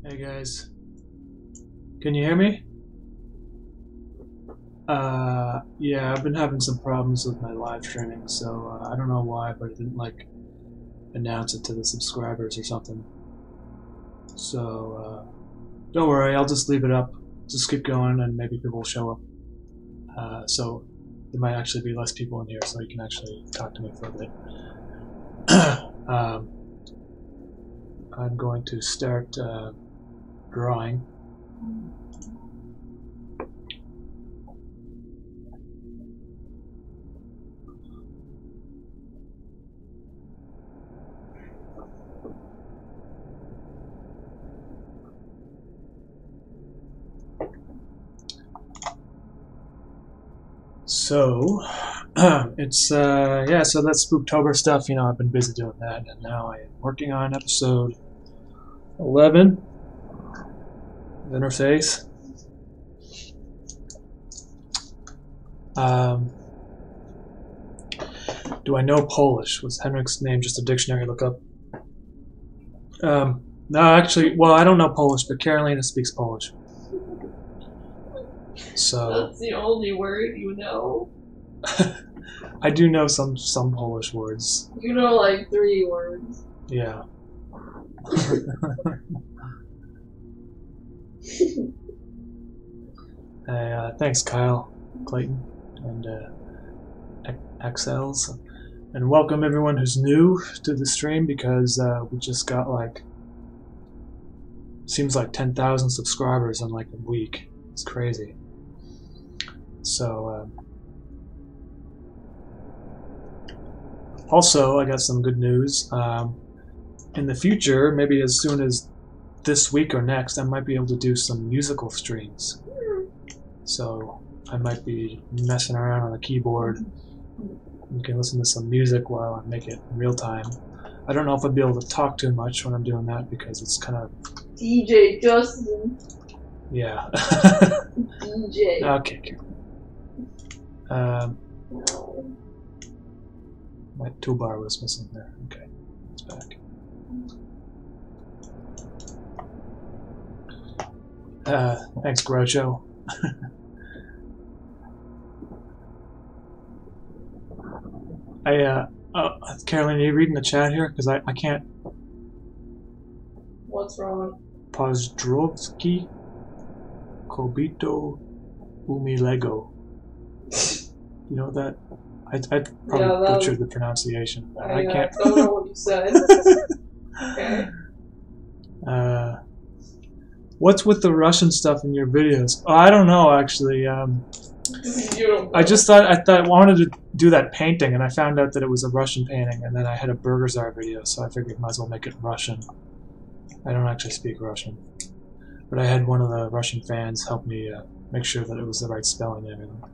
Hey guys, can you hear me? Yeah, I've been having some problems with my live streaming, so I don't know why, but it didn't like announce it to the subscribers or something. So don't worry, I'll just leave it up. Just keep going, and maybe people will show up. So there might actually be less people in here, so you can actually talk to me for a bit. I'm going to start drawing. So it's yeah, so that's Spooktober stuff. You know, I've been busy doing that, and now I am working on episode 11 interface. Do I know Polish? Was Henrik's name just a dictionary lookup? No, actually, well, I don't know Polish, but Carolina speaks Polish. So that's the only word you know? I do know some Polish words. You know like 3 words. Yeah. Thanks, Kyle, Clayton, and Axels. And welcome everyone who's new to the stream, because we just got like, seems like 10,000 subscribers in like a week. It's crazy. So also, I got some good news. In the future, maybe as soon as this week or next, I might be able to do some musical streams. So I might be messing around on the keyboard. You can listen to some music while I make it in real time. I don't know if I'll be able to talk too much when I'm doing that, because it's kind of... DJ Justin. Yeah. DJ. Okay, cool. My toolbar was missing there. Okay, it's back. Thanks, Groucho. Caroline, are you reading the chat here? Because I can't. What's wrong? Pozdrovsky Kobito Umilego. You know that? I probably butchered the pronunciation. I can't. don't know what you said. Okay. What's with the Russian stuff in your videos? Oh, I don't know, actually. You don't know. I wanted to do that painting, and I found out that it was a Russian painting, and then I had a Burger Czar video, so I figured might as well make it Russian. I don't actually speak Russian, but I had one of the Russian fans help me make sure that it was the right spelling and everything.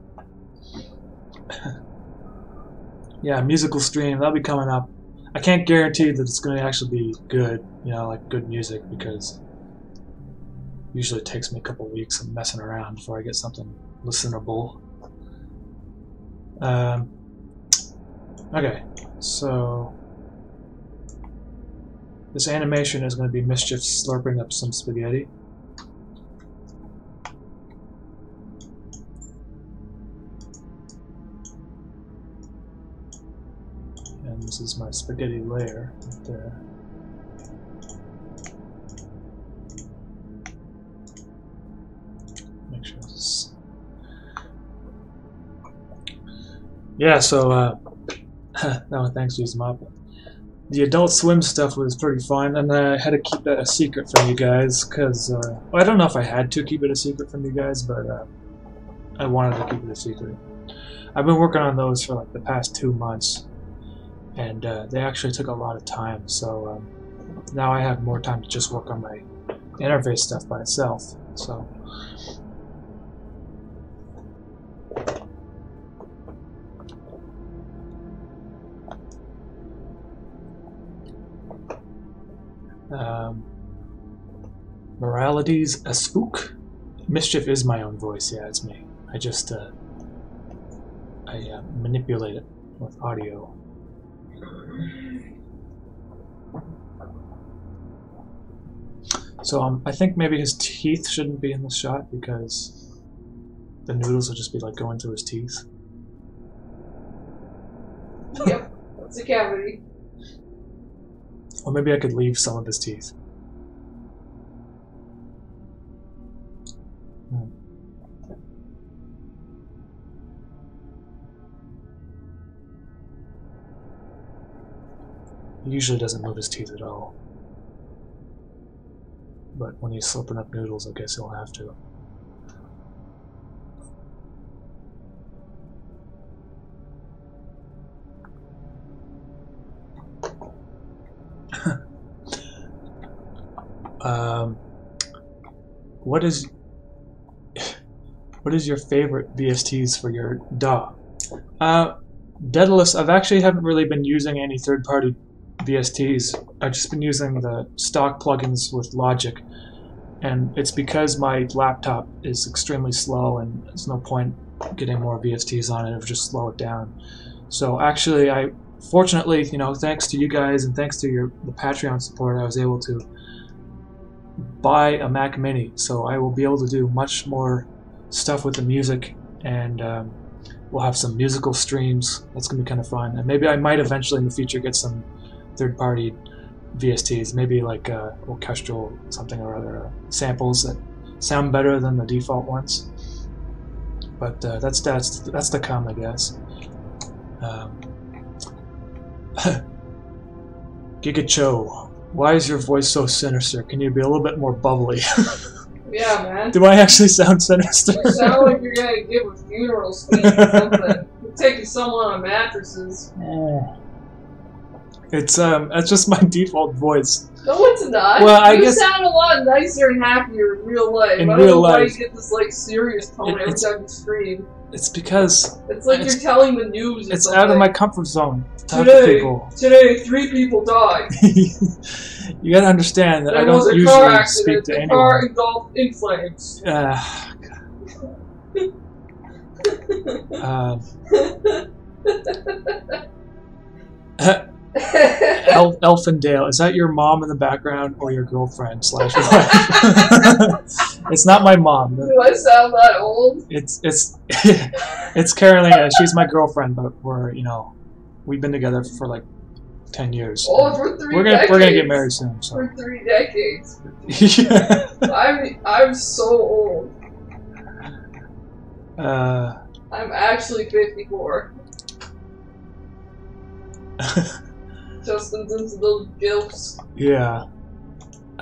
Yeah, musical stream, that'll be coming up. I can't guarantee that it's going to actually be good, you know, like good music, because usually it takes me a couple weeks of messing around before I get something listenable. Okay, so this animation is going to be Mischief slurping up some spaghetti. And this is my spaghetti layer right there. Make sure this. Yeah, so no, thanks to use up. The Adult Swim stuff was pretty fun, and I had to keep that a secret from you guys, because well, I don't know if I had to keep it a secret from you guys, but I wanted to keep it a secret. I've been working on those for like the past 2 months, and they actually took a lot of time, so now I have more time to just work on my interface stuff by itself. So Moralities a spook. Mischief is my own voice. Yeah, it's me. I just I manipulate it with audio. So I think maybe his teeth shouldn't be in the shot, because the noodles will just be like going through his teeth. Yep, that's a cavity. Or maybe I could leave some of his teeth. He usually doesn't move his teeth at all. But when he's slurping up noodles, I guess he'll have to. What is your favorite VSTs for your DAW? Daedalus, I've actually haven't really been using any third-party VSTs. I've just been using the stock plugins with Logic, and it's because my laptop is extremely slow and there's no point getting more VSTs on it, it'll just slow it down. So actually I fortunately, you know, thanks to you guys and thanks to the Patreon support, I was able to buy a Mac Mini, so I will be able to do much more stuff with the music, and we'll have some musical streams. That's gonna be kind of fun, and maybe I might eventually in the future get some third-party VSTs, maybe like orchestral something or other, samples that sound better than the default ones. But that's to come, I guess. Gigacho, why is your voice so sinister? Can you be a little bit more bubbly? Yeah, man. Do I actually sound sinister? You sound like you're gonna give a funeral speech or something. You're taking someone on mattresses. It's just my default voice. No, it's not. Well, I you guess sound a lot nicer and happier in real life. In I don't real know why life. you get this like serious tone every time you scream. it's because It's like you're telling the news. Or it's something. out of my comfort zone to talk to people. Today, 3 people died. You gotta understand that I There was don't a car usually accident. speak to The anyone. car engulfed in flames. Elfindale, is that your mom in the background or your girlfriend / wife? It's not my mom. Do I sound that old? It's Carolina. She's my girlfriend, but we've been together for like 10 years. Oh, for 3 We're decades. gonna get married soon. So. For 3 decades. Yeah. I'm so old. I'm actually 54. Justin's into those gifts. Yeah.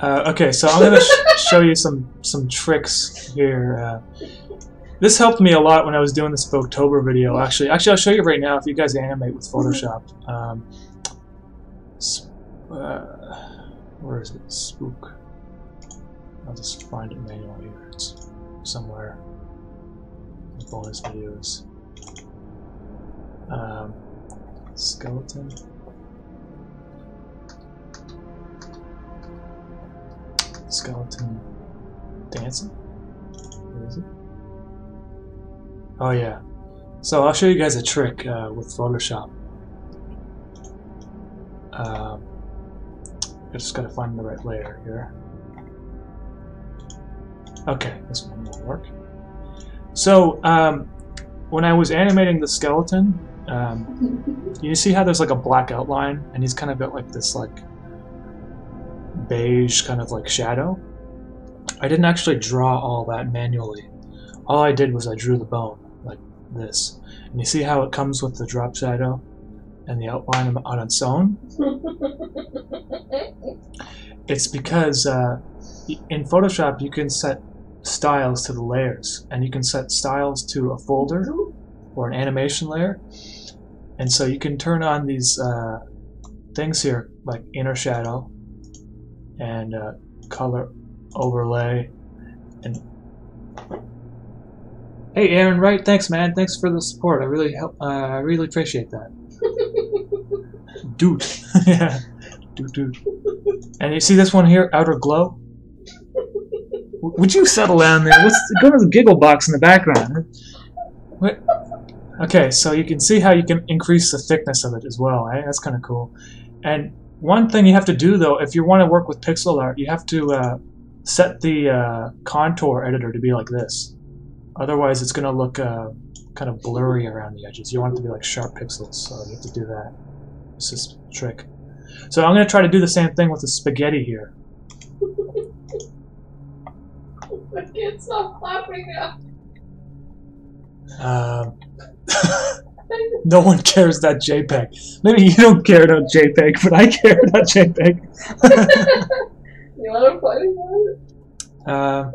Okay, so I'm gonna show you some tricks here. This helped me a lot when I was doing this Spooktober video. Actually, I'll show you right now if you guys animate with Photoshop. Where is it? Spook. I'll just find it manually here. It's somewhere. Bonus videos. Skeleton. Skeleton dancing? Where is it? Oh yeah. So I'll show you guys a trick with Photoshop. I just gotta find the right layer here. Okay, this one won't work. So when I was animating the skeleton, you see how there's like a black outline, and he's kind of got like this like beige kind of like shadow. I didn't actually draw all that manually. All I did was I drew the bone like this, and you see how it comes with the drop shadow and the outline on its own. It's because in Photoshop you can set styles to the layers, and you can set styles to a folder or an animation layer, and so you can turn on these things here like inner shadow and color overlay. And hey Aaron Wright, thanks man, thanks for the support. I really appreciate that. Dude. Yeah, dude. And you see this one here, outer glow? Would you settle down there? Go to the giggle box in the background. What? Okay, so you can see how you can increase the thickness of it as well. Eh? That's kind of cool. And one thing you have to do, though, if you want to work with pixel art, you have to set the contour editor to be like this. Otherwise, it's going to look kind of blurry around the edges. You want it to be like sharp pixels, so you have to do that. It's just a trick. So I'm going to try to do the same thing with the spaghetti here. I can't stop laughing now. No one cares that JPEG. Maybe you don't care about JPEG, but I care about JPEG. You want to play about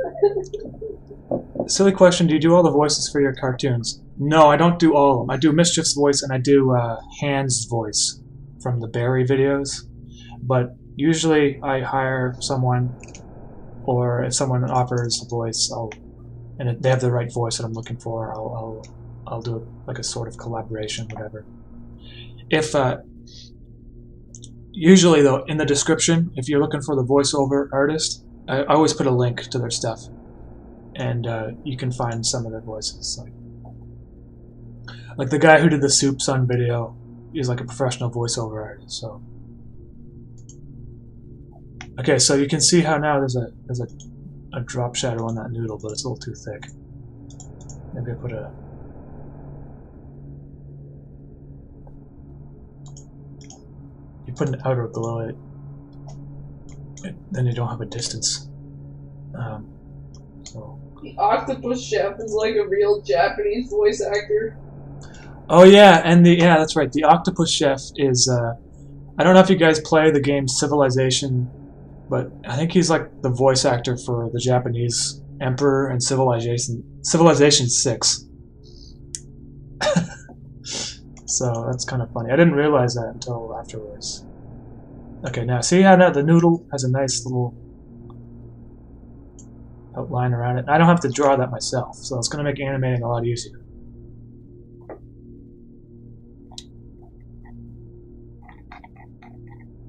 it? Silly question, do you do all the voices for your cartoons? No, I don't do all of them. I do Mischief's voice and I do Hans' voice from the Barry videos. But usually I hire someone, or if someone offers a voice, and if they have the right voice that I'm looking for, I'll do like a sort of collaboration, whatever. If usually though, in the description, if you're looking for the voiceover artist, I always put a link to their stuff, and you can find some of their voices, like the guy who did the Soup Son video. he's like a professional voiceover artist. So, okay, so you can see how now there's a drop shadow on that noodle, but it's a little too thick. Maybe I put a. You put an outer glow then you don't have a distance. So. The octopus chef is like a real Japanese voice actor. Oh yeah, and yeah, that's right. The octopus chef is. I don't know if you guys play the game Civilization, but I think he's like the voice actor for the Japanese Emperor and Civilization 6. So that's kind of funny. I didn't realize that until afterwards. Okay, now see how the noodle has a nice little outline around it. I don't have to draw that myself, so it's going to make animating a lot easier.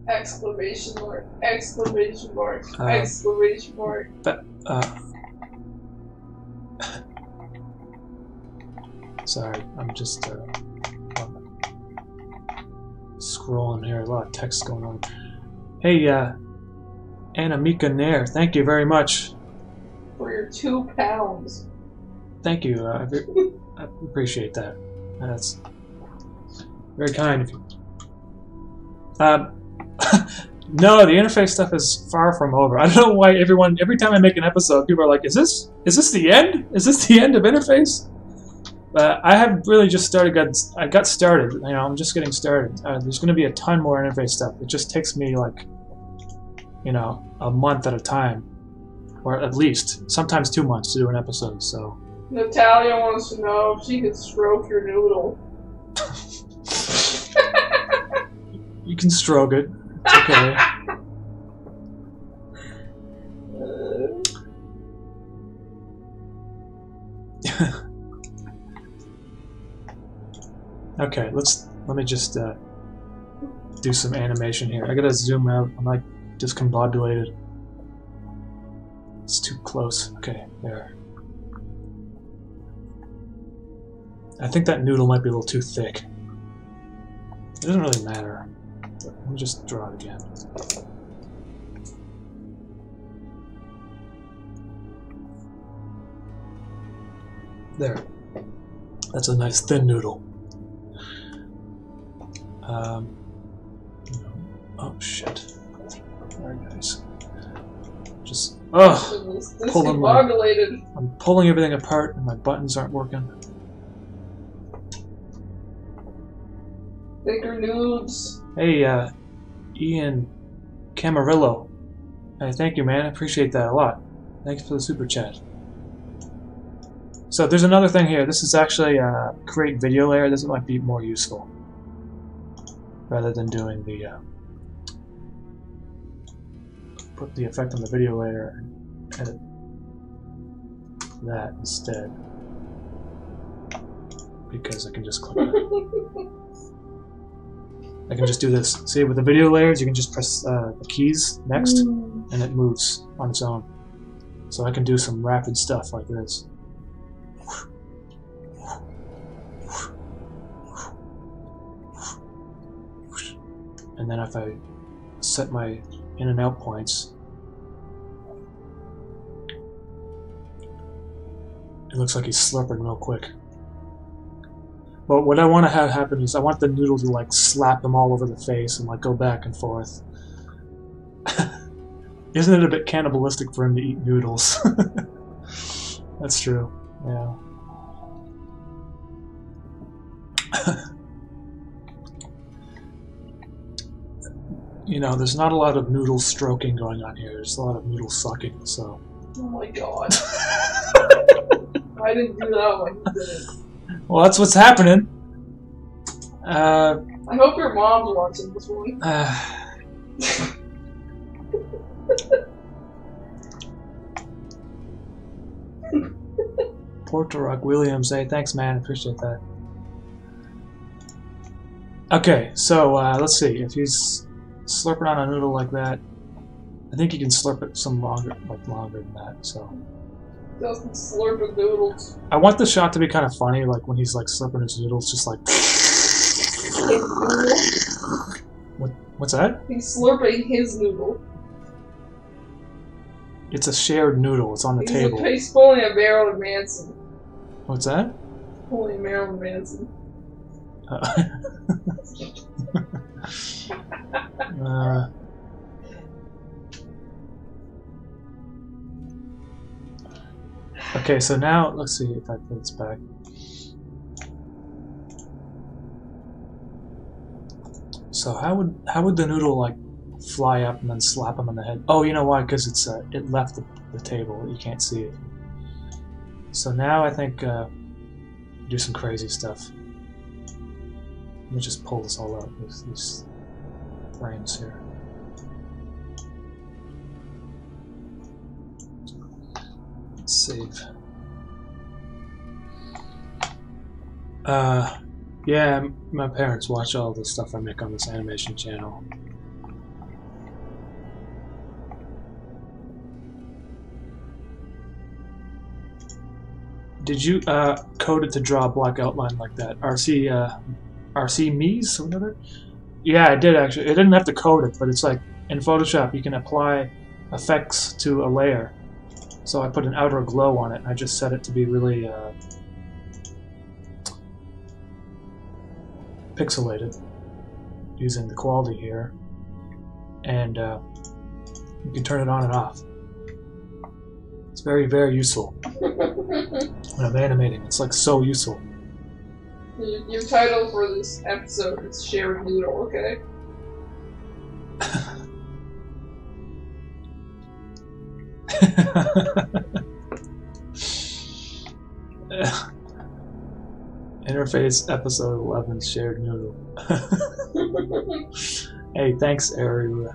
Exclamation mark, exclamation mark, exclamation mark. Sorry, I'm just scrolling here. A lot of text going on. Hey, Anamika Nair, thank you very much. For your 2 pounds. Thank you. I appreciate that. That's very kind of you. No, the interface stuff is far from over. I don't know why every time I make an episode, people are like, "Is this the end? Is this the end of interface?" I have really just started. I got started. You know, I'm just getting started. There's going to be a ton more interface stuff. It just takes me like, you know, a month at a time, or at least sometimes 2 months to do an episode. So. Natalia wants to know if she can stroke your noodle. You can stroke it. It's okay. Okay, let me just do some animation here. I gotta zoom out. I'm like discombobulated. It's too close. Okay, there. I think that noodle might be a little too thick. It doesn't really matter. Let me just draw it again. There. That's a nice thin noodle. Oh shit. Very nice. Just I'm pulling everything apart and my buttons aren't working. Thicker nudes. Hey, Ian Camarillo. Hey, thank you, man. I appreciate that a lot. Thanks for the super chat. So there's another thing here. This is actually a create video layer. This might be more useful rather than doing the put the effect on the video layer and edit that instead, because I can just click it. I can just do this. See, with the video layers, you can just press the keys next, and it moves on its own. So I can do some rapid stuff like this. And then if I set my in and out points, it looks like he's slurping real quick. But what I want to have happen is I want the noodle to like slap him all over the face and like go back and forth. Isn't it a bit cannibalistic for him to eat noodles? That's true. Yeah. You know, there's not a lot of noodle stroking going on here. There's a lot of noodle sucking, so. Oh my god. I didn't do that when you did it. Well, that's what's happening. I hope your mom's watching this one. Porto Rock Williams, hey, thanks, man. Appreciate that. Okay, so let's see. If he's slurping on a noodle like that, I think you can slurp it some longer than that. So. Doesn't slurp noodles. I want the shot to be kind of funny, like when he's like slurping his noodles, just like. What's that? He's slurping his noodle. It's a shared noodle. It's on the table. He's pulling a Marilyn Manson. What's that? Pulling a Marilyn Manson. Okay, so now let's see if I put this back. So how would the noodle like fly up and then slap him on the head? Oh, you know why? Because it's it left the table. You can't see it. So now I think do some crazy stuff. Let me just pull this all out. These frames here. Let's save. Yeah, my parents watch all the stuff I make on this animation channel. Did you code it to draw a black outline like that? RC Mies, whatever? Yeah, I did actually. I didn't have to code it, but it's like in Photoshop you can apply effects to a layer. So I put an outer glow on it, and I just set it to be really pixelated using the quality here, and you can turn it on and off. It's very, very useful when I'm animating. It's like so useful. Your title for this episode is Shared Noodle, okay? Interface episode 11, Shared Noodle. Hey, thanks, Ariu.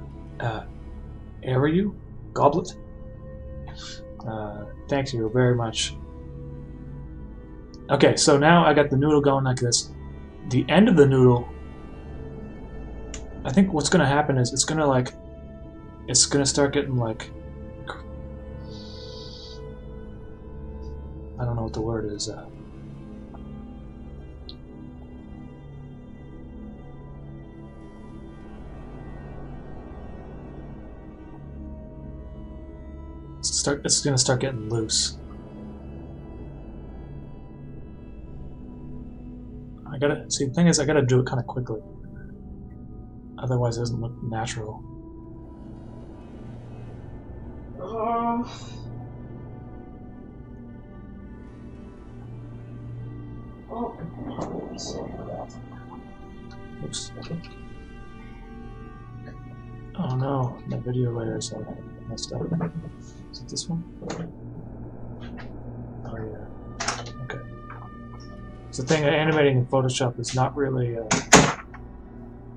Goblet? Thanks you very much. Okay, so now I got the noodle going like this. The end of the noodle, I think what's gonna happen is it's gonna start getting like, I don't know what the word is. It's gonna start getting loose. See, the thing is, I gotta do it kind of quickly. Otherwise, it doesn't look natural. Oops. Oh no, my video layers are messed up. Is it this one? Oh yeah. Okay. So the thing, animating in Photoshop is not really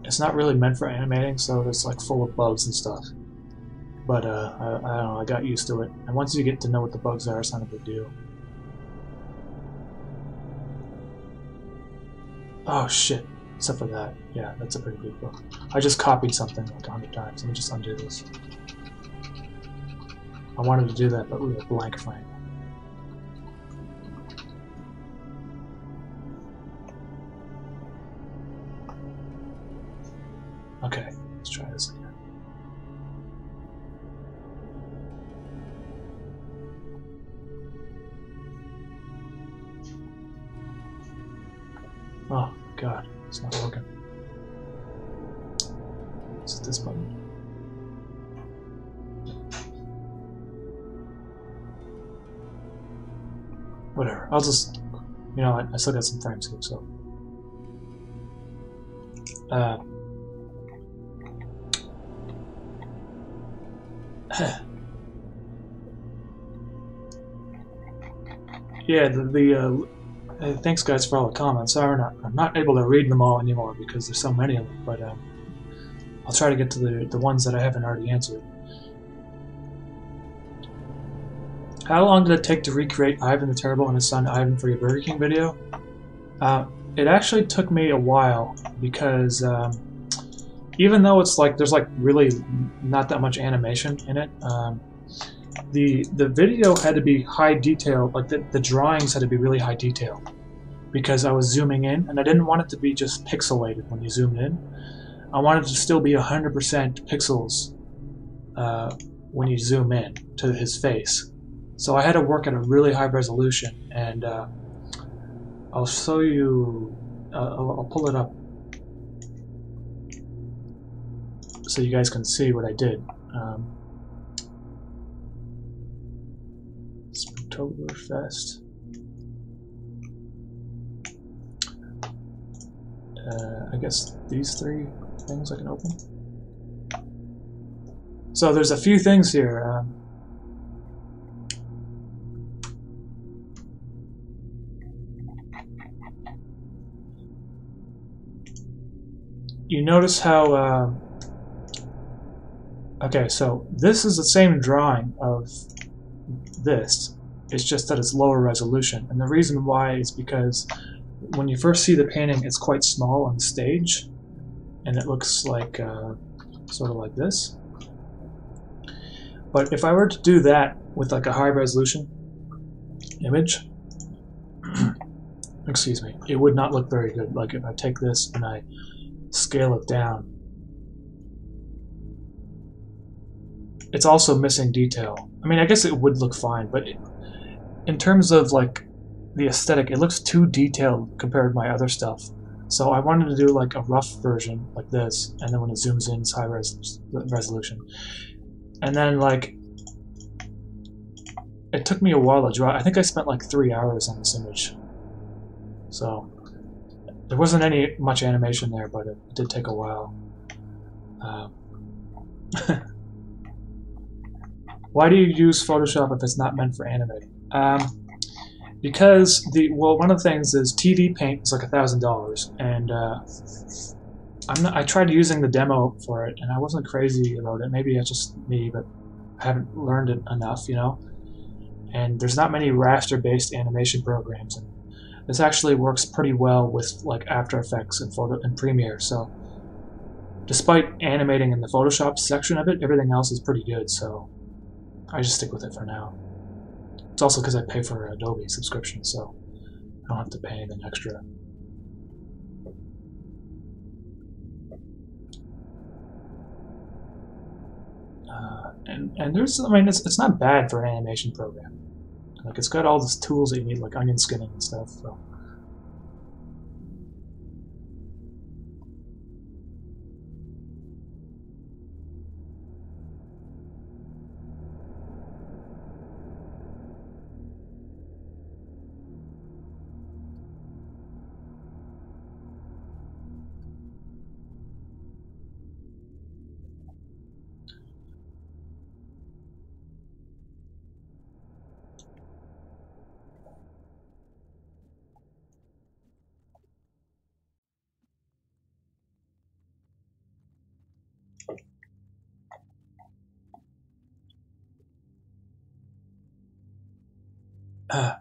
it's not really meant for animating, so it's like full of bugs and stuff. But I don't know, I got used to it. And once you get to know what the bugs are, it's not a big deal. Oh shit. Except for that. Yeah, that's a pretty big bug. I just copied something like 100 times. Let me just undo this. I wanted to do that, but with a blank frame. Okay, let's try this again. Oh, God, it's not working. Is it this button? Whatever, I'll just, you know, I still got some frames here, so. Yeah, thanks guys for all the comments. Sorry, I'm not able to read them all anymore because there's so many of them, but I'll try to get to the ones that I haven't already answered. How long did it take to recreate Ivan the Terrible and his son Ivan for your Burger King video? It actually took me a while because even though it's like there's like really not that much animation in it, the video had to be high detail. Like the drawings had to be really high detail. because I was zooming in, and I didn't want it to be just pixelated when you zoomed in. I wanted it to still be 100% pixels when you zoom in to his face. So I had to work at a really high resolution, and I'll show you, I'll pull it up so you guys can see what I did. Spooktoberfest. I guess these three things I can open. So there's a few things here. You notice how okay, so this is the same drawing of this. It's just that it's lower resolution, and the reason why is because when you first see the painting, it's quite small on stage, and it looks like sort of like this. But if I were to do that with like a high resolution image, excuse me, it would not look very good. Like if I take this and I scale it down, it's also missing detail. I mean, I guess it would look fine, but in terms of like the aesthetic, it looks too detailed compared to my other stuff. So I wanted to do like a rough version like this, and then when it zooms in, it's high resolution. And then like, it took me a while to draw. I think I spent like 3 hours on this image. So there wasn't much animation there, but it did take a while. Why do you use Photoshop if it's not meant for animating? Because one of the things is TV Paint is like $1,000, and I tried using the demo for it, and I wasn't crazy about it. Maybe it's just me, but I haven't learned it enough, you know. And there's not many raster-based animation programs, and this actually works pretty well with like After Effects and Premiere. So, despite animating in the Photoshop section of it, everything else is pretty good. So, I just stick with it for now. It's also because I pay for an Adobe subscription, so I don't have to pay anything extra. And there's, I mean, it's not bad for an animation program. Like, it's got all these tools that you need, like onion skinning and stuff. So.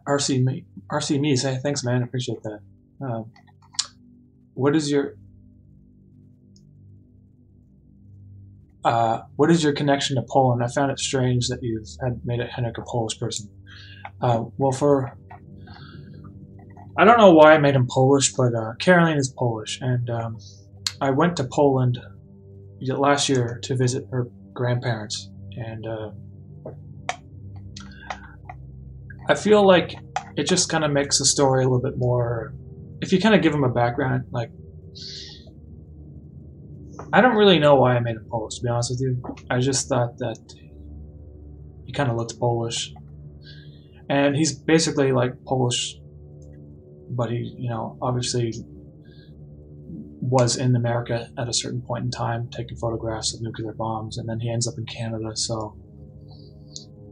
RC me, say thanks, man. I appreciate that. What is your connection to Poland? I found it strange that you've made it Henrik a Polish person. Well, I don't know why I made him Polish, but Caroline is Polish, and I went to Poland last year to visit her grandparents, and I feel like it just kind of makes the story a little bit more, if you kind of give them a background. Like, I don't really know why I made him Polish, to be honest with you. I just thought that he kind of looked Polish, and he's basically like Polish, but he, you know, obviously was in America at a certain point in time, taking photographs of nuclear bombs, and then he ends up in Canada, so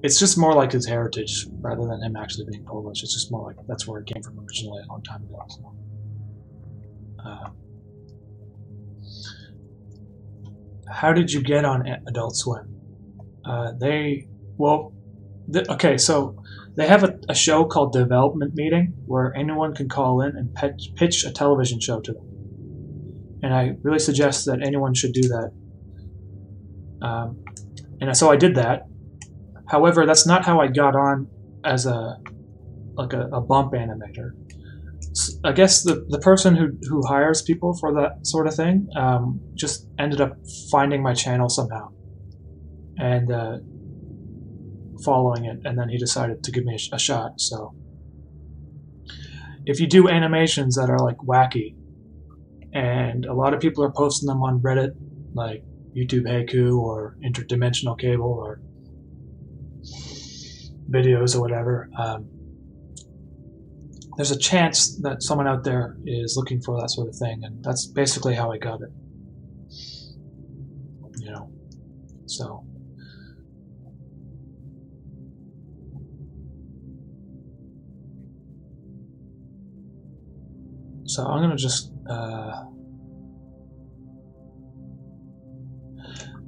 it's just more like his heritage rather than him actually being Polish. It's just more like that's where it came from originally a long time ago. So. How did you get on Adult Swim? Okay, so they have a show called Development Meeting where anyone can call in and pitch a television show to them. And I really suggest that anyone should do that. And so I did that. However, that's not how I got on as a bump animator. I guess the person who hires people for that sort of thing just ended up finding my channel somehow and following it, and then he decided to give me a shot. So if you do animations that are like wacky, and a lot of people are posting them on Reddit, like YouTube Haiku or Interdimensional Cable or videos or whatever, there's a chance that someone out there is looking for that sort of thing, and that's basically how I got it. You know, so. So I'm gonna just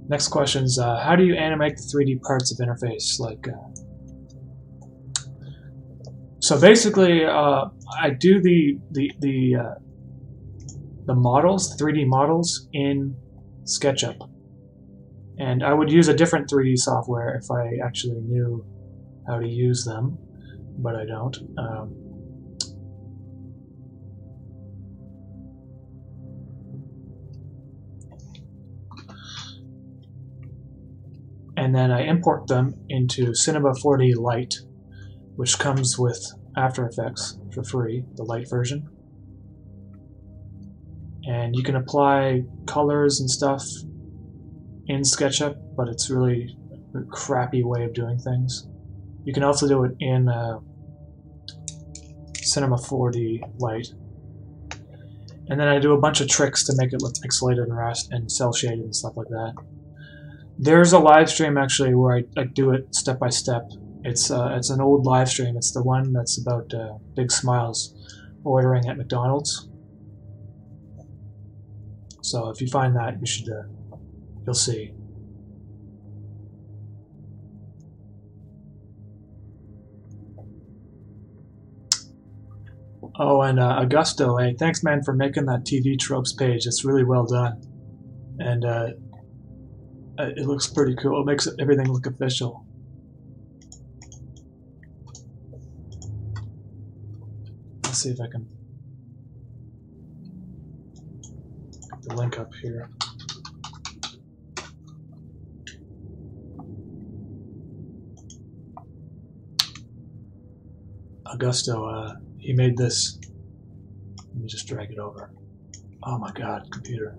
next question is how do you animate the 3D parts of interface? Like, so basically, I do the models, 3D models in SketchUp, and I would use a different 3D software if I actually knew how to use them, but I don't. And then I import them into Cinema 4D Lite, which comes with After Effects for free, the Lite version. And you can apply colors and stuff in SketchUp, but it's really a crappy way of doing things. You can also do it in Cinema 4D Lite. And then I do a bunch of tricks to make it look pixelated and cel shaded and stuff like that. There's a live stream actually where I do it step by step. It's an old live stream. It's the one that's about Big Smiles ordering at McDonald's. So if you find that, you should you'll see. Oh, and Augusto, hey, thanks man for making that TV tropes page. It's really well done, and it looks pretty cool. It makes everything look official. Let's see if I can get the link up here. Augusto, he made this. Let me just drag it over. Oh my god, computer.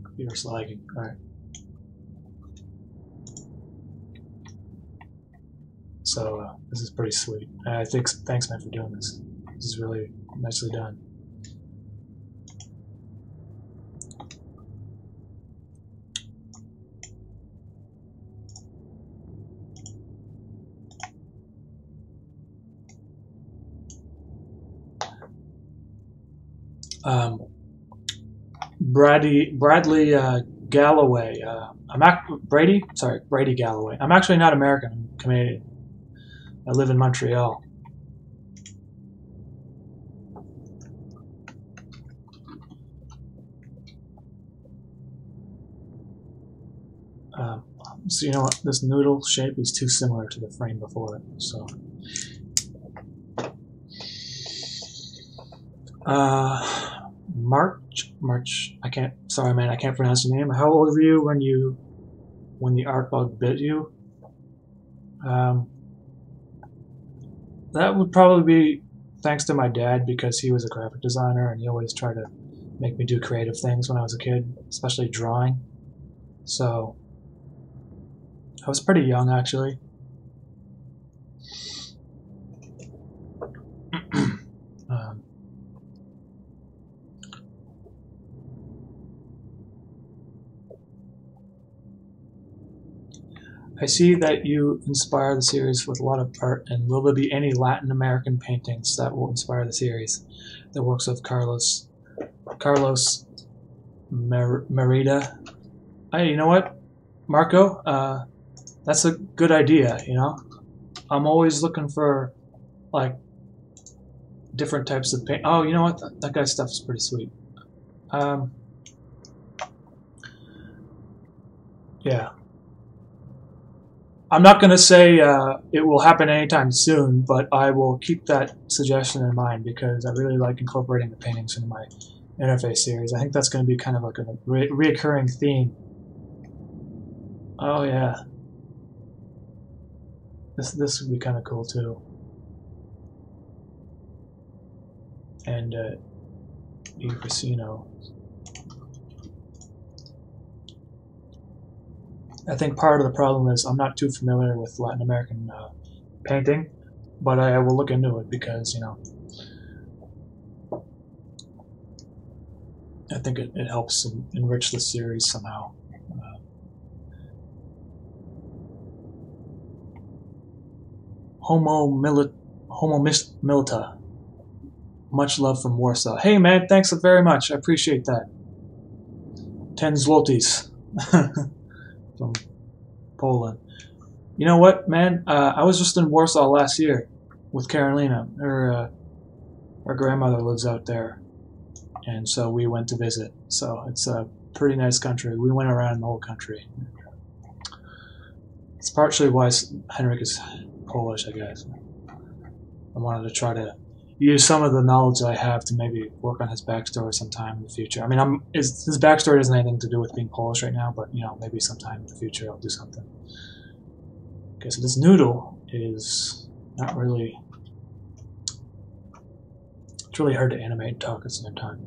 Computer's lagging. Alright. So, this is pretty sweet. Thanks man for doing this. This is really nicely done. Bradley Galloway. Brady Galloway. I'm actually not American. I'm Canadian. I live in Montreal. So you know what? This noodle shape is too similar to the frame before it. So. March. I can't. Sorry, man. I can't pronounce your name. How old were you when the art bug bit you? That would probably be thanks to my dad, because he was a graphic designer and he always tried to make me do creative things when I was a kid, especially drawing. So I was pretty young actually. I see that you inspire the series with a lot of art, and will there be any Latin American paintings that will inspire the series? The works of Carlos Merida. Hey, you know what, Marco? That's a good idea, you know? I'm always looking for, like, different types of paint. Oh, you know what? That guy's stuff is pretty sweet. Yeah. I'm not going to say it will happen anytime soon, but I will keep that suggestion in mind because I really like incorporating the paintings into my interface series. I think that's going to be kind of like a reoccurring theme. Oh yeah, this would be kind of cool too. And Casino. I think part of the problem is I'm not too familiar with Latin American painting, but I will look into it because, you know, I think it helps enrich the series somehow. Homo Milita. Much love from Warsaw. Hey man, thanks very much. I appreciate that. 10 zlotys from Poland. You know what, man? I was just in Warsaw last year with Carolina. Her grandmother lives out there, and so we went to visit. So it's a pretty nice country. We went around the whole country. It's partially why Henrik is Polish, I guess. I wanted to try to use some of the knowledge I have to maybe work on his backstory sometime in the future. I mean, his backstory doesn't have anything to do with being Polish right now, but, you know, maybe sometime in the future I'll do something. Okay, so this noodle is not really... It's really hard to animate and talk at the same time.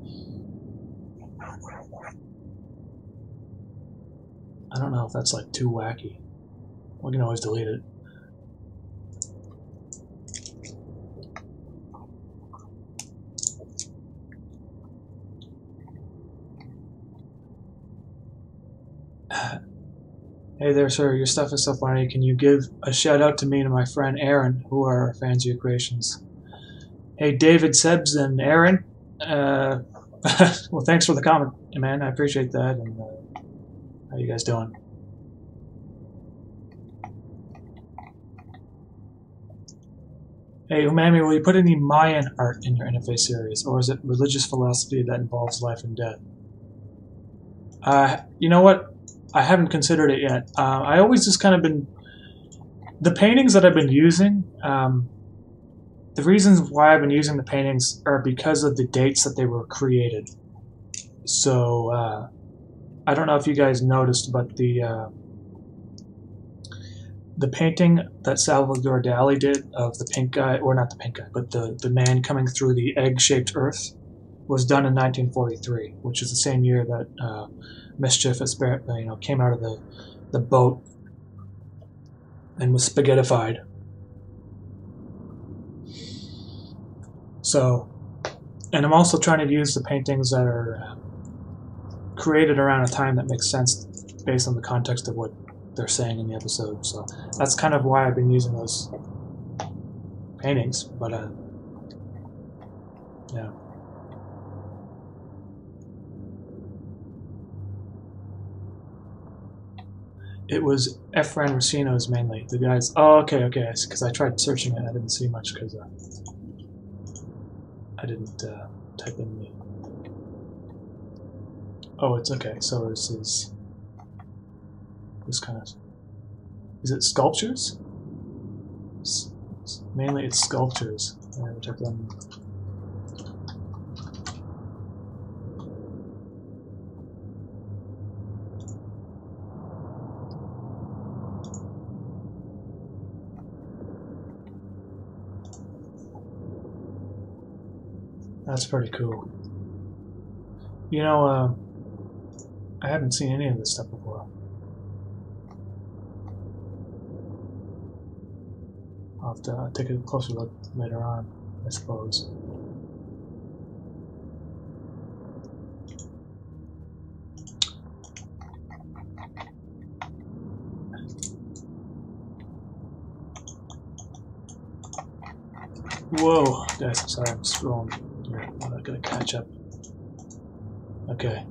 I don't know if that's, like, too wacky. We can always delete it. Hey there, sir. Your stuff is so funny. Can you give a shout out to me and my friend Aaron, who are fans of your creations? Hey, David, Sebs, and Aaron. Well, thanks for the comment, man. I appreciate that. And how you guys doing? Hey, Umami, will you put any Mayan art in your interface series, or is it religious philosophy that involves life and death? You know what? I haven't considered it yet. I always just kind of been... The paintings that I've been using, the reasons why I've been using the paintings are because of the dates that they were created. So, I don't know if you guys noticed, but the painting that Salvador Dali did of the pink guy, or not the pink guy, but the man coming through the egg-shaped earth, was done in 1943, which is the same year that Mischief came out of the boat and was spaghettified. So, and I'm also trying to use the paintings that are created around a time that makes sense based on the context of what they're saying in the episode. So that's kind of why I've been using those paintings. But yeah. It was Efren Racino's mainly. The guys. Oh, okay. Because I tried searching it, I didn't see much because I didn't type in the. Oh, it's okay. So this is this kind of. Is it sculptures? Mainly, it's sculptures. I never typed them. That's pretty cool. You know, I haven't seen any of this stuff before. I'll have to take a closer look later on, I suppose. Whoa, guys, I'm sorry, I'm scrolling. I'm not gonna catch up. Okay.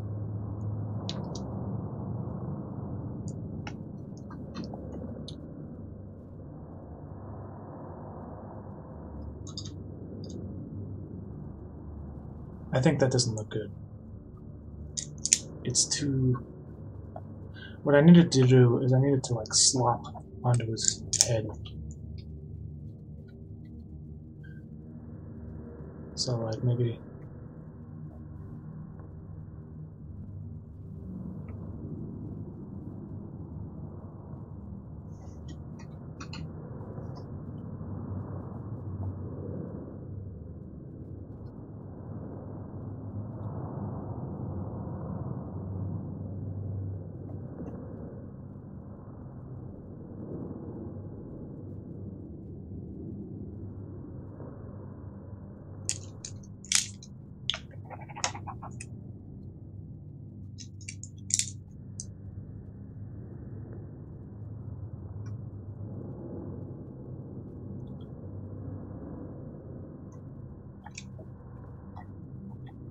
I think that doesn't look good. It's too... What I needed to do is I needed to like slop onto his head. So like maybe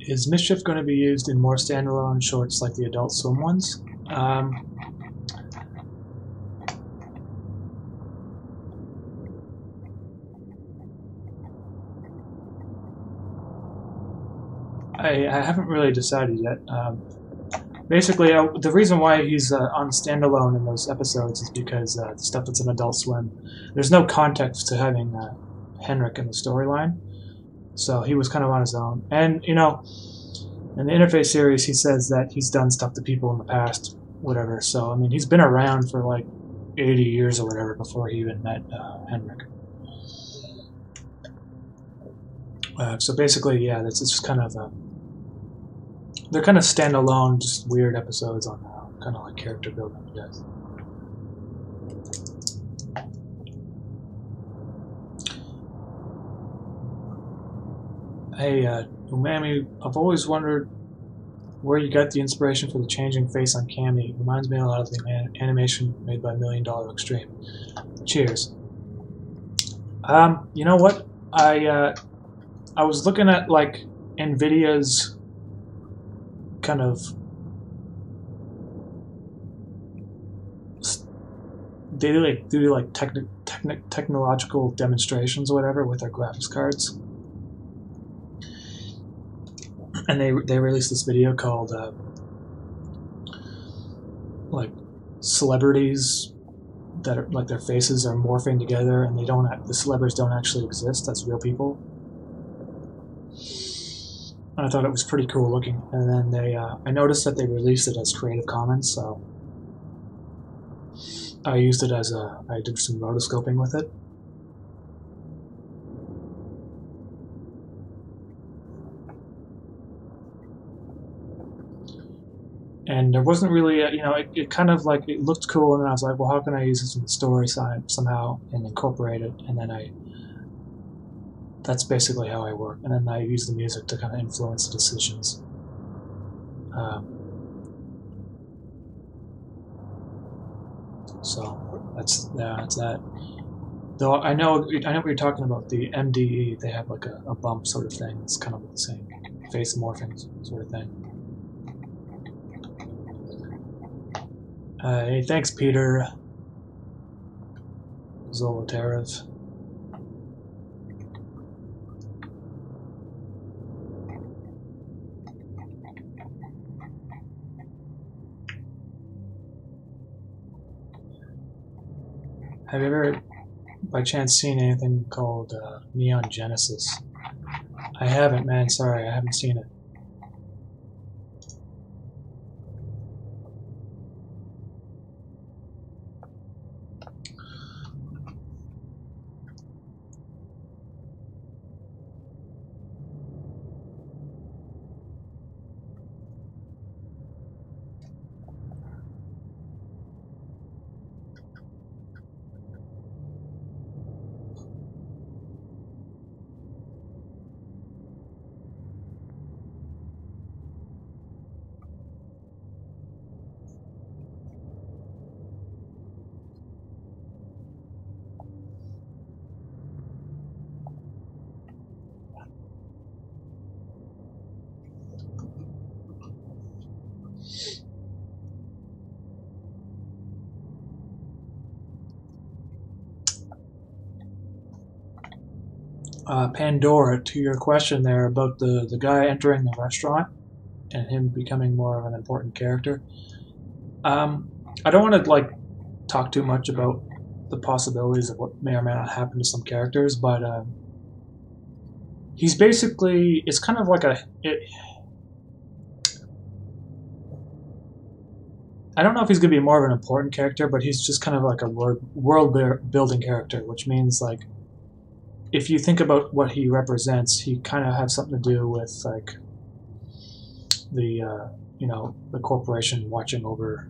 is Mischief going to be used in more standalone shorts like the Adult Swim ones? I haven't really decided yet. Basically, the reason why he's on standalone in those episodes is because the stuff that's in Adult Swim, there's no context to having Henrik in the storyline, so he was kind of on his own. And you know, in the Interface series, he says that he's done stuff to people in the past, whatever. So I mean, he's been around for like 80 years or whatever before he even met Henrik. So basically, yeah, it's just kind of they're kind of standalone, just weird episodes on kind of like character building, I guess. Hey, Umami, I've always wondered where you got the inspiration for the changing face on Cammy. It reminds me a lot of the animation made by $1 Million Extreme. Cheers. You know what? I was looking at like NVIDIA's kind of they do like technological demonstrations or whatever with their graphics cards, and they released this video called like celebrities that are like their faces are morphing together and the celebrities don't actually exist. That's real people. I thought it was pretty cool looking, and then I noticed that they released it as Creative Commons, so I used it as I did some rotoscoping with it. And there wasn't really, you know, it kind of like, it looked cool, and I was like, well, how can I use this in the story somehow and incorporate it, and then that's basically how I work. And then I use the music to kind of influence the decisions. So that's that. Though I know what you're talking about. The MDE, they have like a bump sort of thing. It's kind of the same face morphing sort of thing. Hey, thanks, Peter. Zolotarev. Have you ever, by chance, seen anything called Neon Genesis? I haven't, man. Sorry, I haven't seen it. Pandora, to your question there about the guy entering the restaurant and him becoming more of an important character. I don't want to like talk too much about the possibilities of what may or may not happen to some characters, but he's basically, it's kind of like I don't know if he's going to be more of an important character, but he's just kind of like a world building character, which means like if you think about what he represents, he kind of has something to do with like the the corporation watching over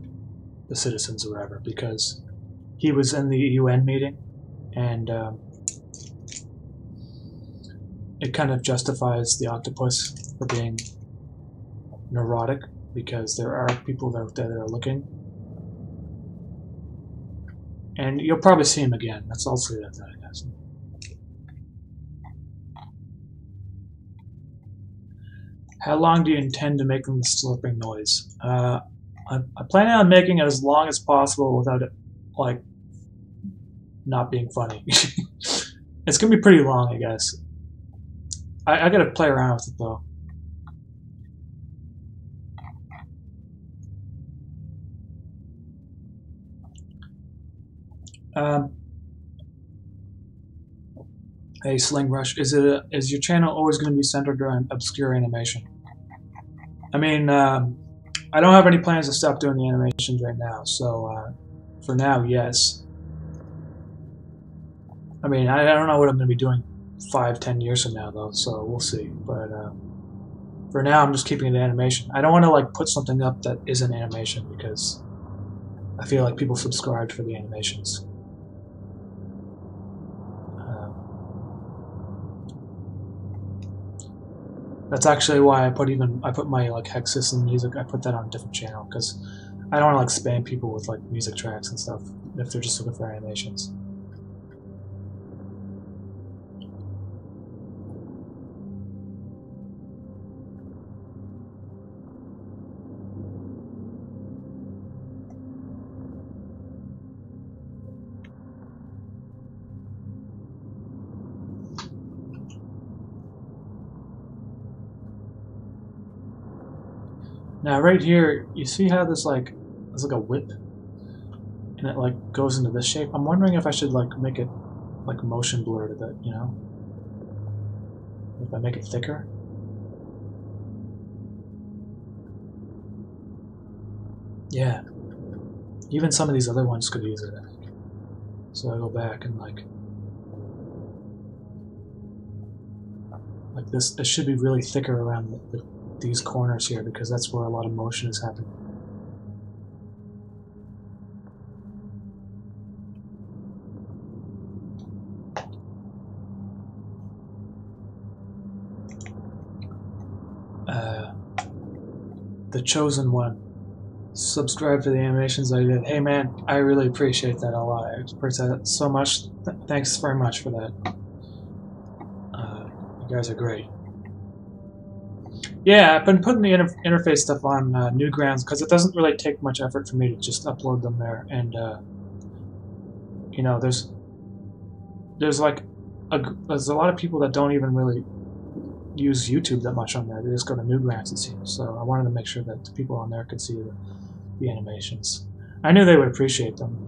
the citizens or whatever, because he was in the UN meeting, and it kind of justifies the octopus for being neurotic, because there are people out there that are looking. And you'll probably see him again. That's also that, I guess. How long do you intend to make them slurping noise? I plan on making it as long as possible without it, like, not being funny. It's gonna be pretty long, I guess. I gotta play around with it, though. Hey, Sling Rush, is your channel always going to be centered around obscure animation? I mean, I don't have any plans to stop doing the animations right now, so for now, yes. I mean, I don't know what I'm going to be doing 5-10 years from now, though, so we'll see. But for now, I'm just keeping it animation. I don't want to like put something up that isn't animation, because I feel like people subscribed for the animations. That's actually why I put my like hex system music. I put that on a different channel, because I don't want to like spam people with like music tracks and stuff if they're just looking for animations. Now right here, you see how there's like a whip, and it like goes into this shape. I'm wondering if I should like make it like motion blurred a bit, you know? If I make it thicker. Yeah. Even some of these other ones could use it, I think. So I go back and like this. It should be really thicker around these corners here, because that's where a lot of motion is happening. The Chosen One. Subscribe to the animations I did. Hey man, I really appreciate that a lot. I appreciate that so much. Thanks very much for that. You guys are great. Yeah, I've been putting the interface stuff on Newgrounds because it doesn't really take much effort for me to just upload them there, and you know, there's like there's a lot of people that don't even really use YouTube that much on there. They just go to Newgrounds, it seems. So I wanted to make sure that the people on there could see the animations. I knew they would appreciate them.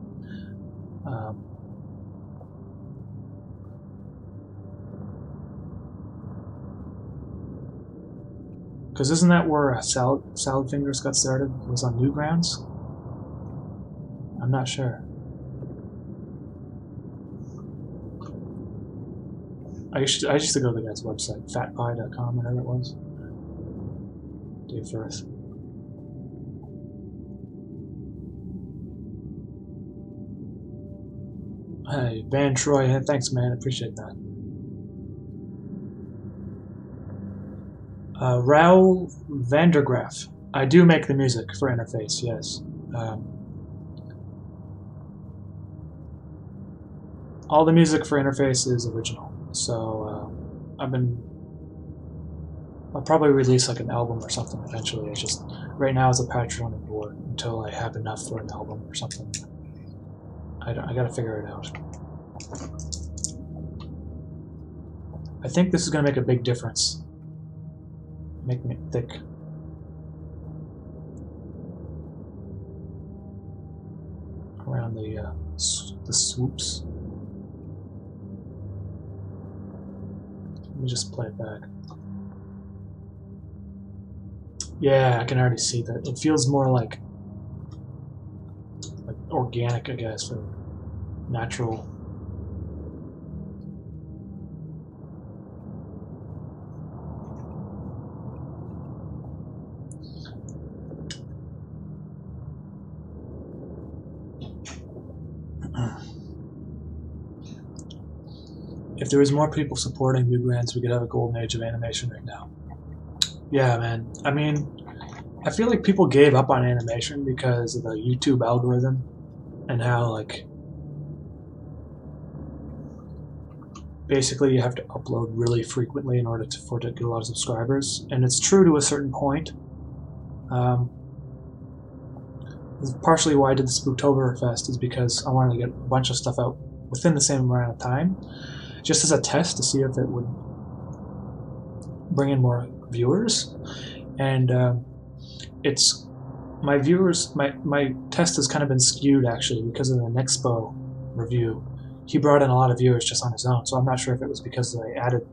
Because isn't that where Salad Fingers got started? It was on Newgrounds? I'm not sure. I used to go to the guy's website, fatpie.com, whatever it was. Dave Firth. Hey, Van Troy, hey, thanks man, I appreciate that. Raoul Vandergraaf. I do make the music for Interface, yes. All the music for Interface is original, so I'll probably release like an album or something eventually. It's just right now it's a Patreon board until I have enough for an album or something. I gotta figure it out. I think this is gonna make a big difference. Making it thick. Around the the swoops. Let me just play it back. Yeah, I can already see that. It feels more like organic, I guess, or natural. If there was more people supporting Newgrounds, we could have a golden age of animation right now. Yeah, man. I mean, I feel like people gave up on animation because of the YouTube algorithm and how, like, basically you have to upload really frequently in order for it to get a lot of subscribers. And it's true to a certain point. Partially why I did the Spooktoberfest is because I wanted to get a bunch of stuff out within the same amount of time, just as a test to see if it would bring in more viewers. And it's my viewers, my test has kind of been skewed actually because of the Nexpo review. He brought in a lot of viewers just on his own, so I'm not sure if it was because I added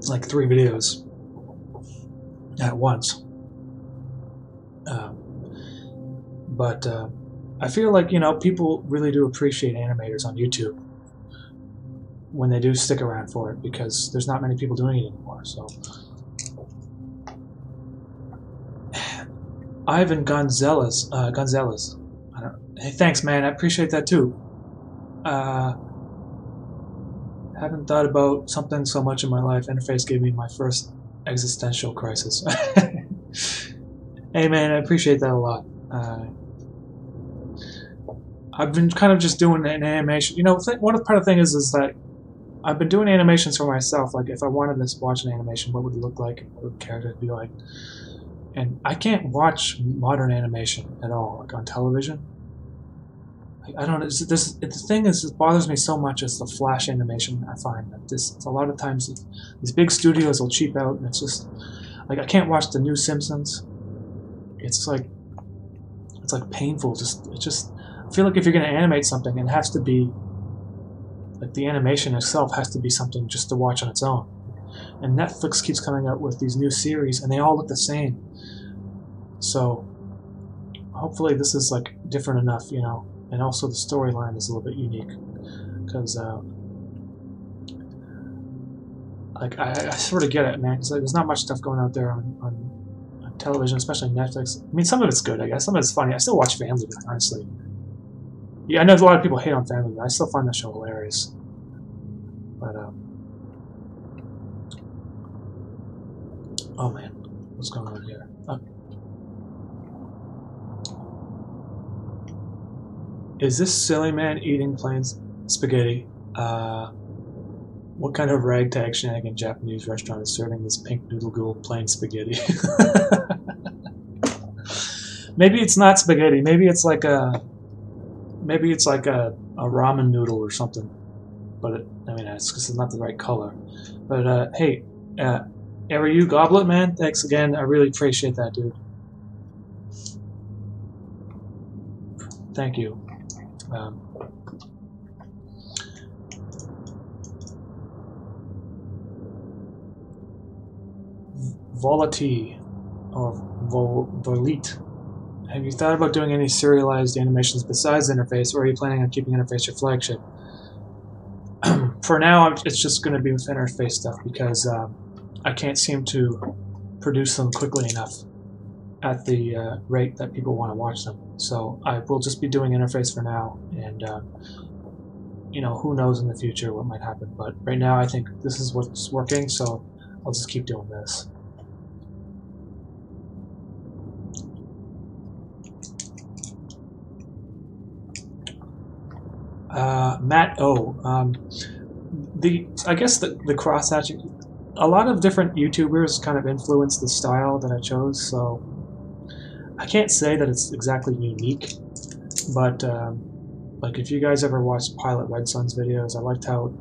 like 3 videos at once. But I feel like, you know, people really do appreciate animators on YouTube when they do stick around for it, because there's not many people doing it anymore. So Ivan Gonzalez, I don't know. Hey, thanks, man. I appreciate that too. Haven't thought about something so much in my life. Interface gave me my first existential crisis. Hey, man, I appreciate that a lot. I've been kind of just doing an animation. You know, one part of the thing is that I've been doing animations for myself. Like, if I wanted to watch an animation, what would it look like? What would the character be like? And I can't watch modern animation at all, like on television. I don't know. The thing is, it bothers me so much is the flash animation. I find that a lot of times these big studios will cheap out, and it's just like I can't watch the new Simpsons. It's like painful. I feel like if you're going to animate something, it has to be like the animation itself has to be something just to watch on its own. And Netflix keeps coming out with these new series, and they all look the same. So hopefully this is like different enough, you know. And also the storyline is a little bit unique, because like I sort of get it, man. Because like, there's not much stuff going out there on television, especially Netflix. I mean, some of it's good, I guess. Some of it's funny. I still watch Family Guy, honestly. Yeah, I know a lot of people hate on Family Guy. I still find that show hilarious. But oh man, what's going on here? Is this silly man eating plain spaghetti? What kind of ragtag shenanigan Japanese restaurant is serving this pink noodle ghoul plain spaghetti? Maybe it's not spaghetti. Maybe it's like a ramen noodle or something. But I mean, it's because it's not the right color. But hey, ever you Goblet man? Thanks again. I really appreciate that, dude. Thank you. Volati or Volite. Have you thought about doing any serialized animations besides Interface, or are you planning on keeping Interface your flagship? For now, it's just going to be with Interface stuff because I can't seem to produce them quickly enough at the rate that people want to watch them. So I will just be doing Interface for now, and you know, who knows in the future what might happen. But right now, I think this is what's working, so I'll just keep doing this. Matt O. I guess the cross-hatching, a lot of different YouTubers kind of influenced the style that I chose, so I can't say that it's exactly unique, but like if you guys ever watched Pilot Red Sun's videos, I liked how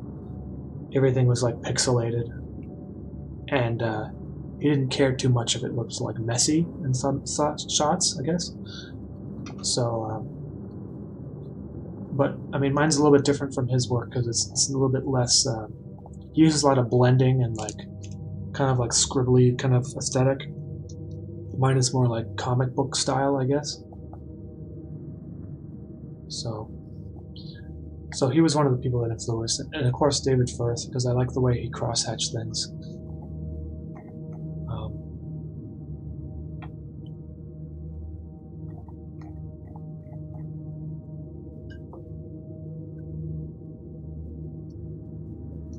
everything was like pixelated, and he didn't care too much if it looked like messy in some shots, I guess. So, but I mean, mine's a little bit different from his work because it's a little bit less. He uses a lot of blending and like kind of like scribbly kind of aesthetic. Mine is more like comic book style, I guess. So he was one of the people that influenced it, and of course David Firth, because I like the way he crosshatch things.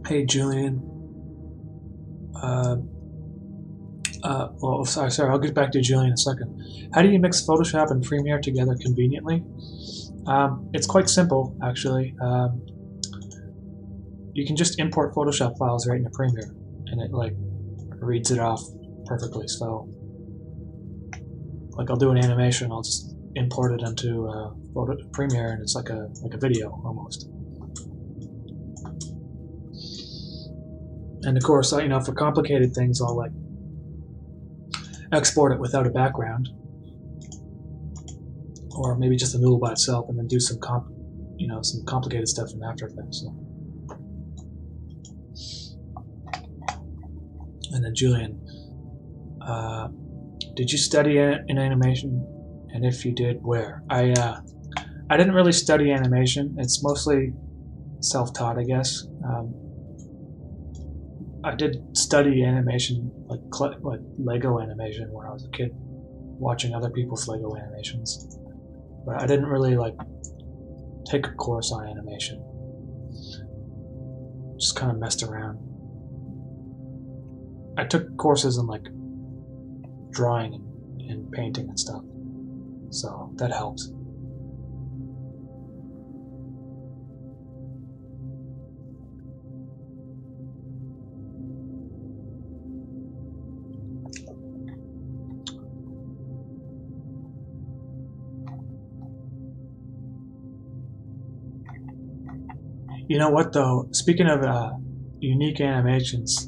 Hey Julian. Well, sorry, I'll get back to Julian in a second. How do you mix Photoshop and Premiere together conveniently? It's quite simple, actually. You can just import Photoshop files right into Premiere, and it like reads it off perfectly. So, like, I'll do an animation, I'll just import it into Premiere, and it's like a video almost. And of course, you know, for complicated things, I'll like export it without a background, or maybe just a noodle by itself, and then do some some complicated stuff in After Effects. So. And then Julian, did you study in animation? And if you did, where? I didn't really study animation. It's mostly self-taught, I guess. I did study animation, like Lego animation, when I was a kid, watching other people's Lego animations. But I didn't really like take a course on animation. Just kind of messed around. I took courses in like drawing and painting and stuff, so that helps. You know what though? Speaking of unique animations,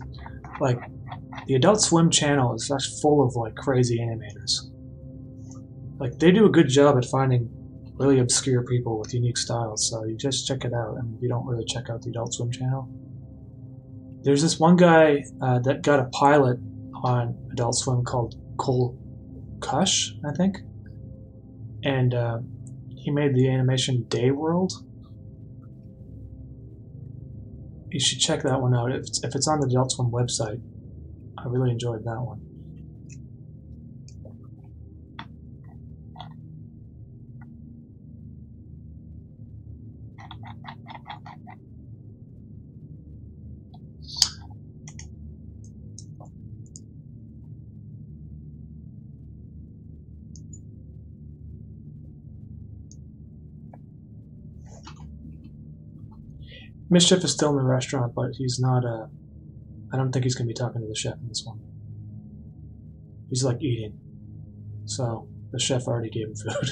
like the Adult Swim channel is just full of like crazy animators. Like they do a good job at finding really obscure people with unique styles. So you just check it out, and if you don't really check out the Adult Swim channel, there's this one guy that got a pilot on Adult Swim called Cole Kush, I think, and he made the animation Day World. You should check that one out if it's on the Adult Swim website. I really enjoyed that one. Mischief is still in the restaurant, but he's not. I don't think he's going to be talking to the chef in this one. He's like eating, so the chef already gave him food.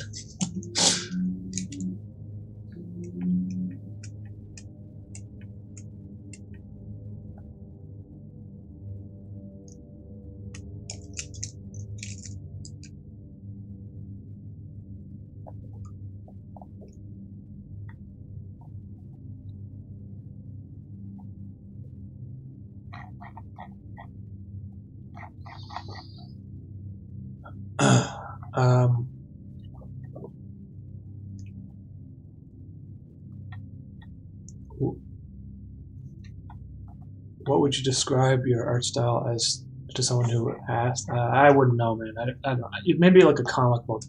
What would you describe your art style as to someone who asked? I wouldn't know, man. I don't know. Maybe like a comic book,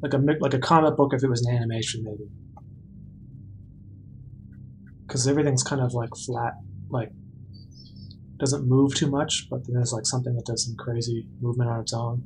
like a comic book if it was an animation, maybe. Because everything's kind of like flat, like doesn't move too much, but then there's like something that does some crazy movement on its own.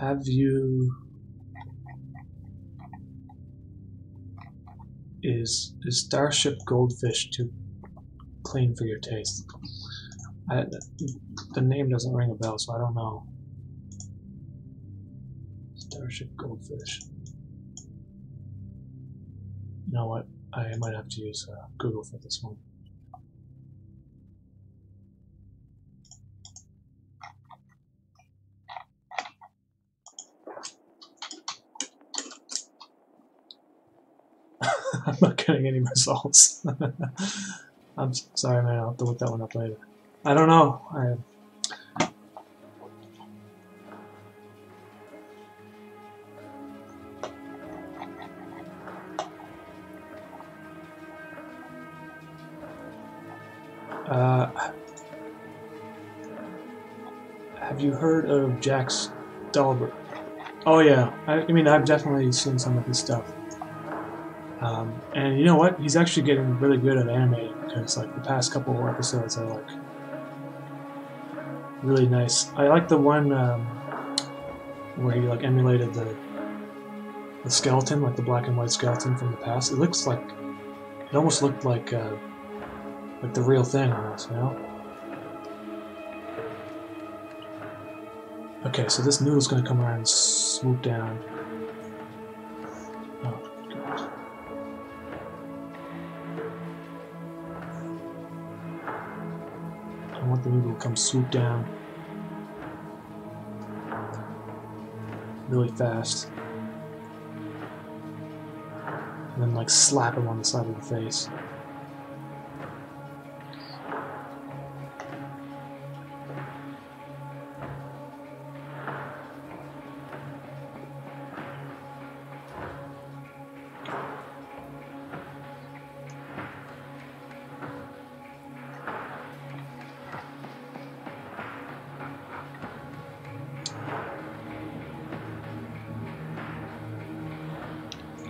Have you... Is Starship Goldfish too clean for your taste? The name doesn't ring a bell, so I don't know. Starship Goldfish. You know what? I might have to use Google for this one. I'm not getting any results. I'm sorry, man. I'll have to look that one up later. I don't know. Have you heard of Jack Stolber? Oh yeah, I mean I've definitely seen some of his stuff. And you know what? He's actually getting really good at animating because like the past couple of episodes are like really nice. I like the one where he like emulated the skeleton, like the black and white skeleton from the past. It looks like it almost looked like the real thing almost, you know? Okay, so this noodle's gonna come around and swoop down. Oh, God. I want the noodle to come swoop down really fast. And then like slap him on the side of the face.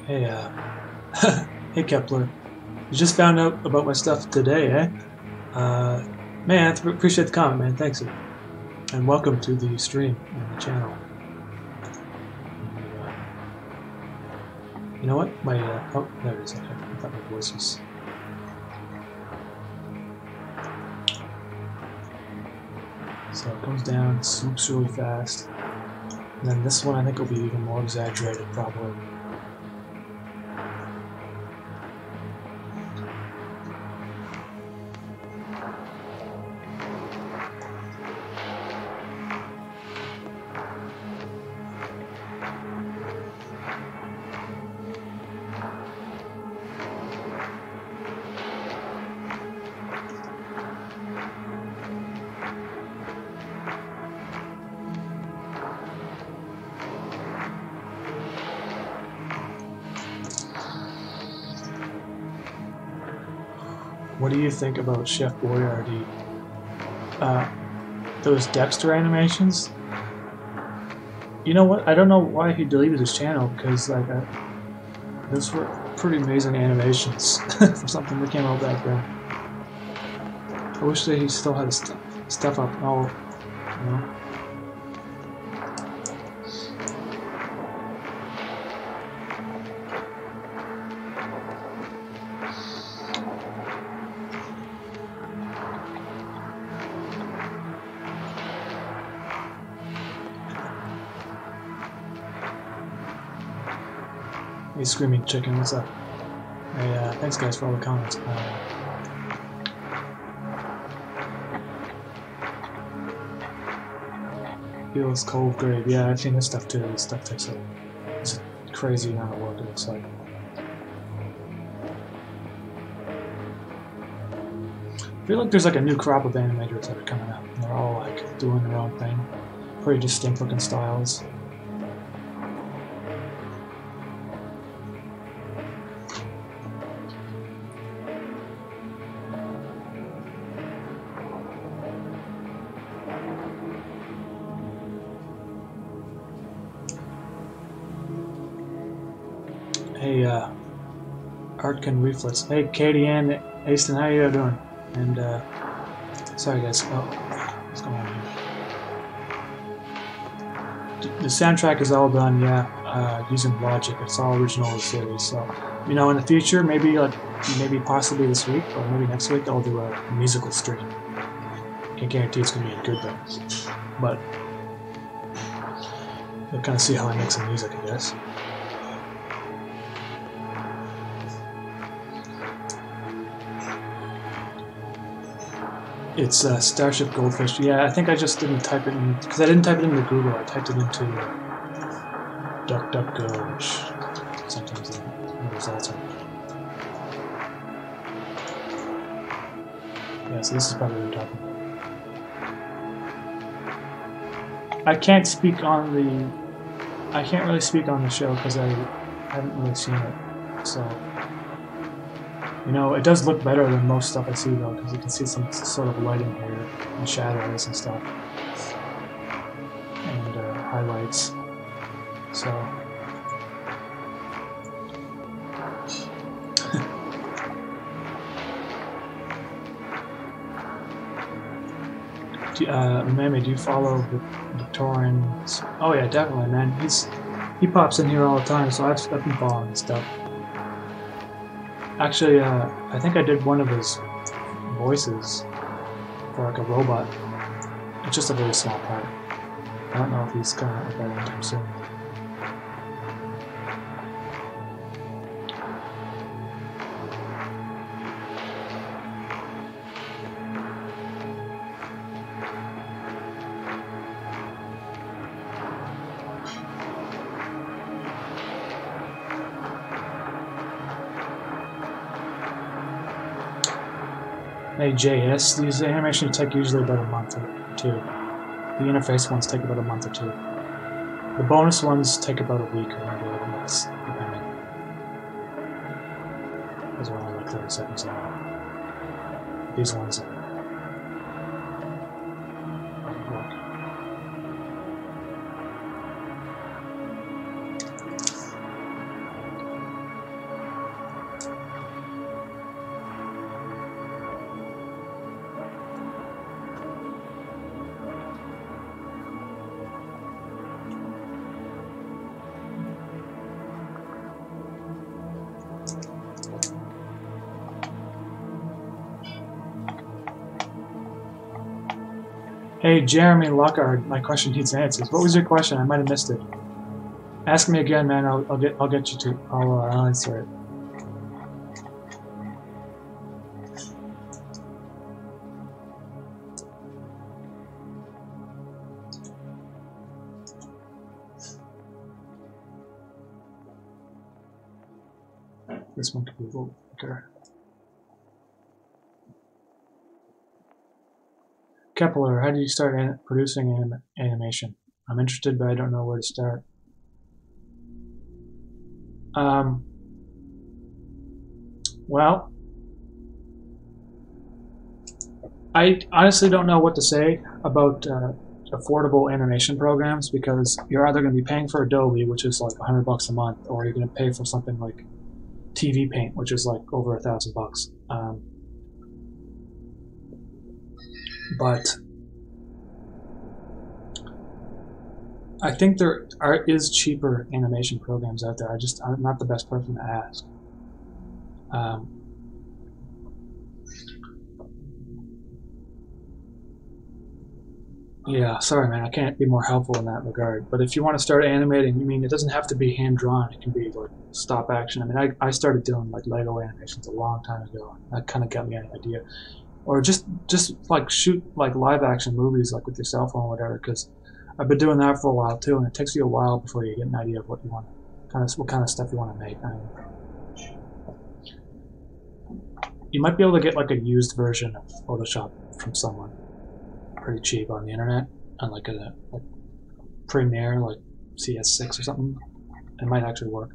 Hey, hey Kepler, you just found out about my stuff today, eh? Man, I appreciate the comment, man, thanks. And welcome to the stream and the channel. You know what? My, oh, there it is, okay. I thought my voice was... So it comes down, swoops really fast. And then this one I think will be even more exaggerated, probably. What do you think about Chef Boyardee? Those Dexter animations? You know what? I don't know why he deleted his channel because like those were pretty amazing animations for something that came out back then. I wish that he still had his stuff up. Oh, you know. Hey, Screaming Chicken, what's up? Hey, thanks guys for all the comments. Feels cold grave. Yeah, I've seen this stuff too. This stuff takes it's a crazy amount of work, it looks like. I feel like there's like a new crop of animators that are coming up, and they're all like doing their own thing. Pretty distinct looking styles. Hey, Artkin Reflex. Hey, Katie Ann, Aston, how you doing? And, sorry guys, oh, what's going on here? The soundtrack is all done, yeah, using Logic. It's all original of the series. So, you know, in the future, maybe possibly this week or maybe next week, I'll do a musical stream. Can't guarantee it's gonna be good though, but you'll kind of see how I make some music, I guess. It's Starship Goldfish. Yeah, I think I just didn't type it in, because I didn't type it into Google. I typed it into DuckDuckGo, which sometimes the results are. Yeah, so this is probably what we're talking about. I can't really speak on the show because I haven't really seen it. So, you know, it does look better than most stuff I see though, because you can see some sort of lighting here and shadows and stuff, and highlights. So, Umami, do you follow Victorians? Oh yeah, definitely, man. He pops in here all the time, so I've been following his stuff. Actually, I think I did one of his voices for like a robot. It's just a very small part. I don't know if he's coming out with that anytime soon. Hey JS, these animations take usually about a month or two. The interface ones take about a month or two. The bonus ones take about a week or maybe a little less, depending. Those are only like 30 seconds long. These ones are work. Hey, Jeremy Lockhart, my question needs answers. What was your question? I might have missed it. Ask me again, man. I'll get you to. I'll answer it. This one could be a little quicker. Kepler, how do you start producing animation? I'm interested, but I don't know where to start. Well, I honestly don't know what to say about affordable animation programs, because you're either going to be paying for Adobe, which is like $100 a month, or you're going to pay for something like TV Paint, which is like over $1,000. But I think there is cheaper animation programs out there. I'm not the best person to ask. Yeah, sorry man, I can't be more helpful in that regard. But if you want to start animating, I mean, it doesn't have to be hand-drawn. It can be like stop action. I mean, I started doing like Lego animations a long time ago. That kind of got me an idea. Or just like shoot like live action movies like with your cell phone or whatever, because I've been doing that for a while too, and it takes you a while before you get an idea of what you want, what kind of stuff you want to make. I mean, you might be able to get like a used version of Photoshop from someone pretty cheap on the internet, on like a Premiere, like CS6 or something. It might actually work.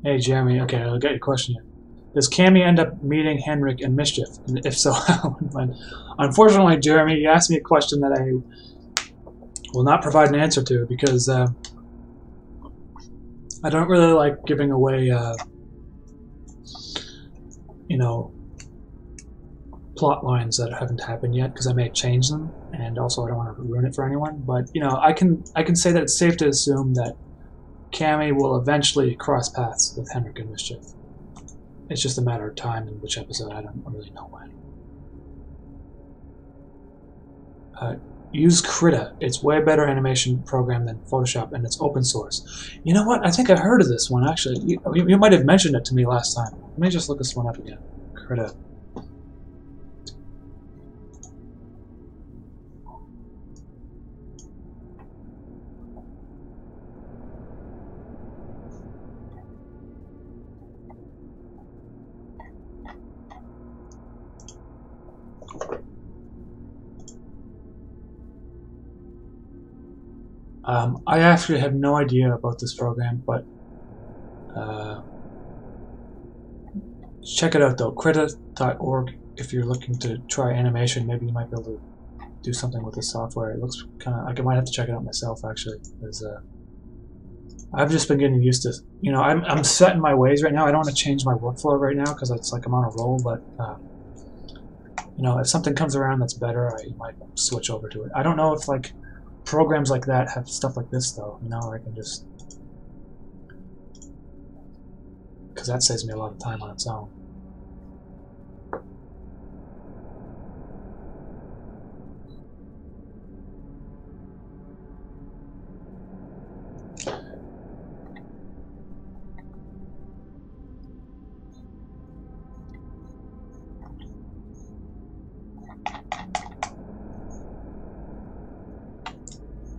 Hey Jeremy, okay, I'll get your question here. Does Cammy end up meeting Henrik and Mischief? And if so, how? Unfortunately, Jeremy, you asked me a question that I will not provide an answer to, because I don't really like giving away, you know, plot lines that haven't happened yet, because I may change them, and also I don't want to ruin it for anyone. But you know, I can say that it's safe to assume that Cammy will eventually cross paths with Henrik and Mischief. It's just a matter of time in which episode. I don't really know when. Use Krita. It's way better animation program than Photoshop, and it's open source. You know what? I think I heard of this one actually. You might have mentioned it to me last time. Let me just look this one up again. Krita. I actually have no idea about this program, but check it out though, krita.org. If you're looking to try animation, maybe you might be able to do something with the software. It looks kind of like I might have to check it out myself actually, because I've just been getting used to, you know, I'm set in my ways right now. I don't want to change my workflow right now because it's like I'm on a roll, but you know, if something comes around that's better, I might switch over to it. I don't know if like programs like that have stuff like this though, you know, I can just, because that saves me a lot of time on its own.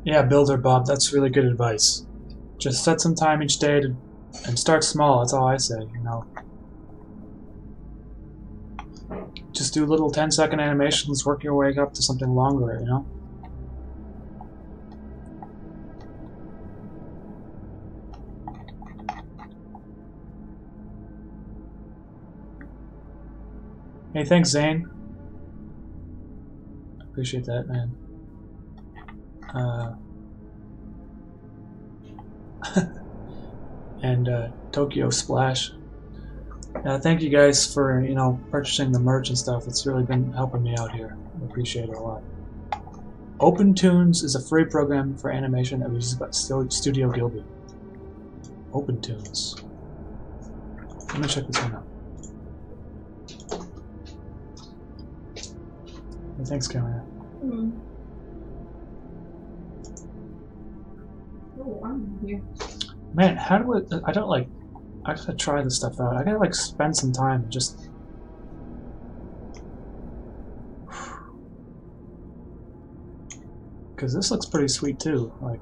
Yeah, Builder Bob, that's really good advice. Just set some time each day and start small, that's all I say, you know. Just do little 10-second animations, work your way up to something longer, you know. Hey, thanks, Zane. Appreciate that, man. And Tokyo Splash. Thank you guys for, you know, purchasing the merch and stuff. It's really been helping me out here. I appreciate it a lot. OpenTunes is a free program for animation that was used by Studio Gilby. OpenTunes. Let me check this one out. Hey, thanks, Cameron. Man, how do I don't like, I gotta try this stuff out. I gotta like spend some time and just, because this looks pretty sweet too, like,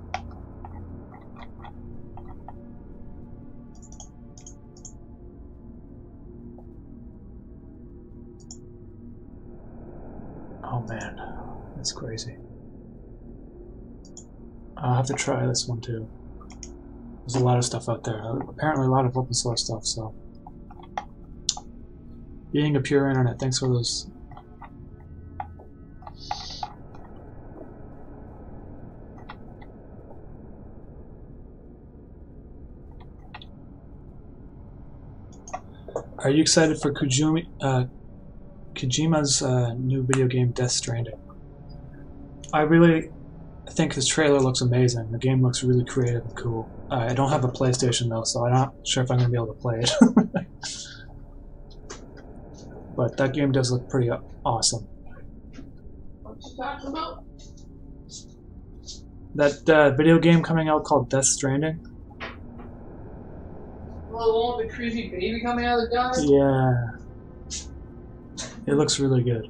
oh man, that's crazy. I'll have to try this one too. There's a lot of stuff out there. Apparently a lot of open source stuff, so. Being a pure internet, thanks for those. Are you excited for Kojima's new video game Death Stranding? I think this trailer looks amazing. The game looks really creative and cool. I don't have a PlayStation though, so I'm not sure if I'm going to be able to play it. But that game does look pretty awesome. What you talking about? That video game coming out called Death Stranding. Well, the one with the crazy baby coming out of the jar? Yeah. It looks really good.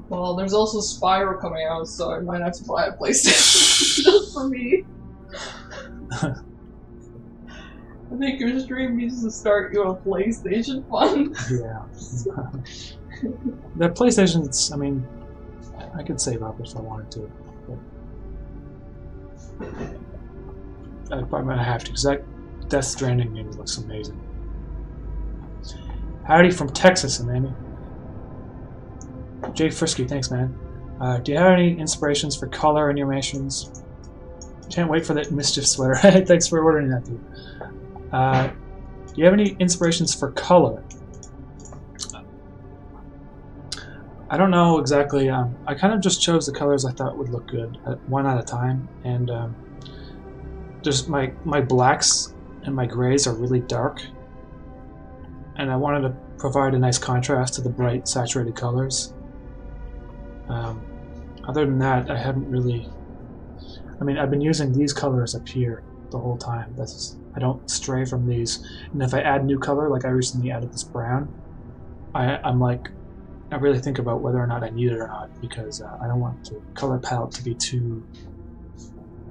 Well, there's also Spyro coming out, so I might have to buy a PlayStation just for me. I think your stream needs to start you a PlayStation fund. Yeah. The PlayStation's, I mean, I could save up if I wanted to. But I probably might have to, because that Death Stranding game looks amazing. Howdy from Texas, Umami. Jay Frisky, thanks, man. Do you have any inspirations for color animations? Can't wait for that mischief sweater. Thanks for ordering that, dude. Do you have any inspirations for color? I don't know exactly. I kind of just chose the colors I thought would look good, one at a time. And just my blacks and my grays are really dark, and I wanted to provide a nice contrast to the bright, saturated colors. Other than that, I haven't really. I mean, I've been using these colors up here the whole time. I don't stray from these. And if I add new color, like I recently added this brown, I'm like, I really think about whether or not I need it or not, because I don't want the color palette to be too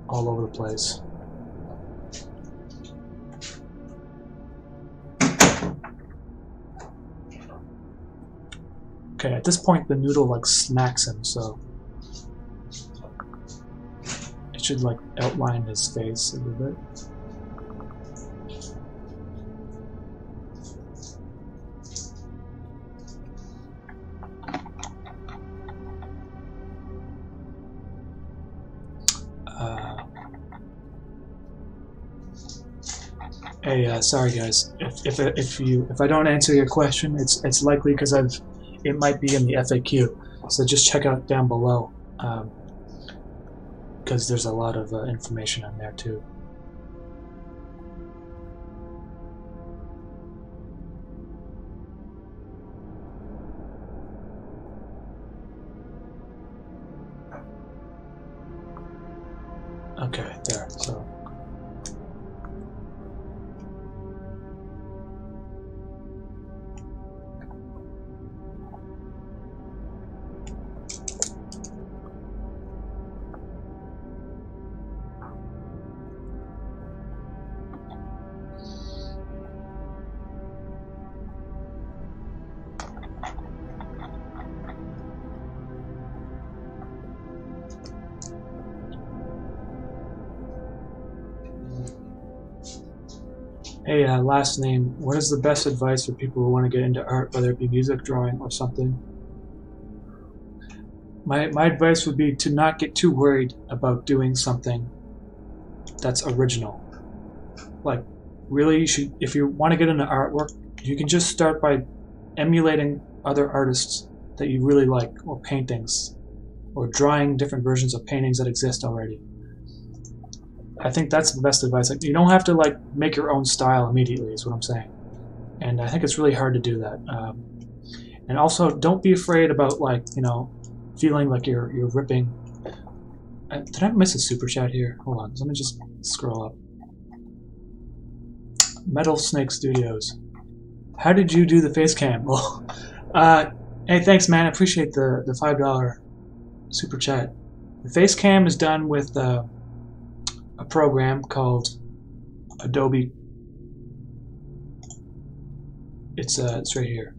all over the place. Okay, at this point the noodle like smacks him, so it should like outline his face a little bit. Hey, sorry guys. If I don't answer your question, it's likely because it might be in the FAQ. So just check out down below, because there's a lot of information on there too. Okay, there. So. Hey, last name. What is the best advice for people who want to get into art, whether it be music, drawing, or something? My advice would be to not get too worried about doing something that's original. Like, really, you should, if you want to get into artwork, you can just start by emulating other artists that you really like, or paintings, or drawing different versions of paintings that exist already. I think that's the best advice. Like, you don't have to like make your own style immediately, is what I'm saying. And I think it's really hard to do that. And also, don't be afraid about like, you know, feeling like you're ripping. Did I miss a super chat here? Hold on, let me just scroll up. Metal Snake Studios. How did you do the face cam? Well, hey, thanks, man. I appreciate the $5 super chat. The face cam is done with a program called Adobe. It's right here.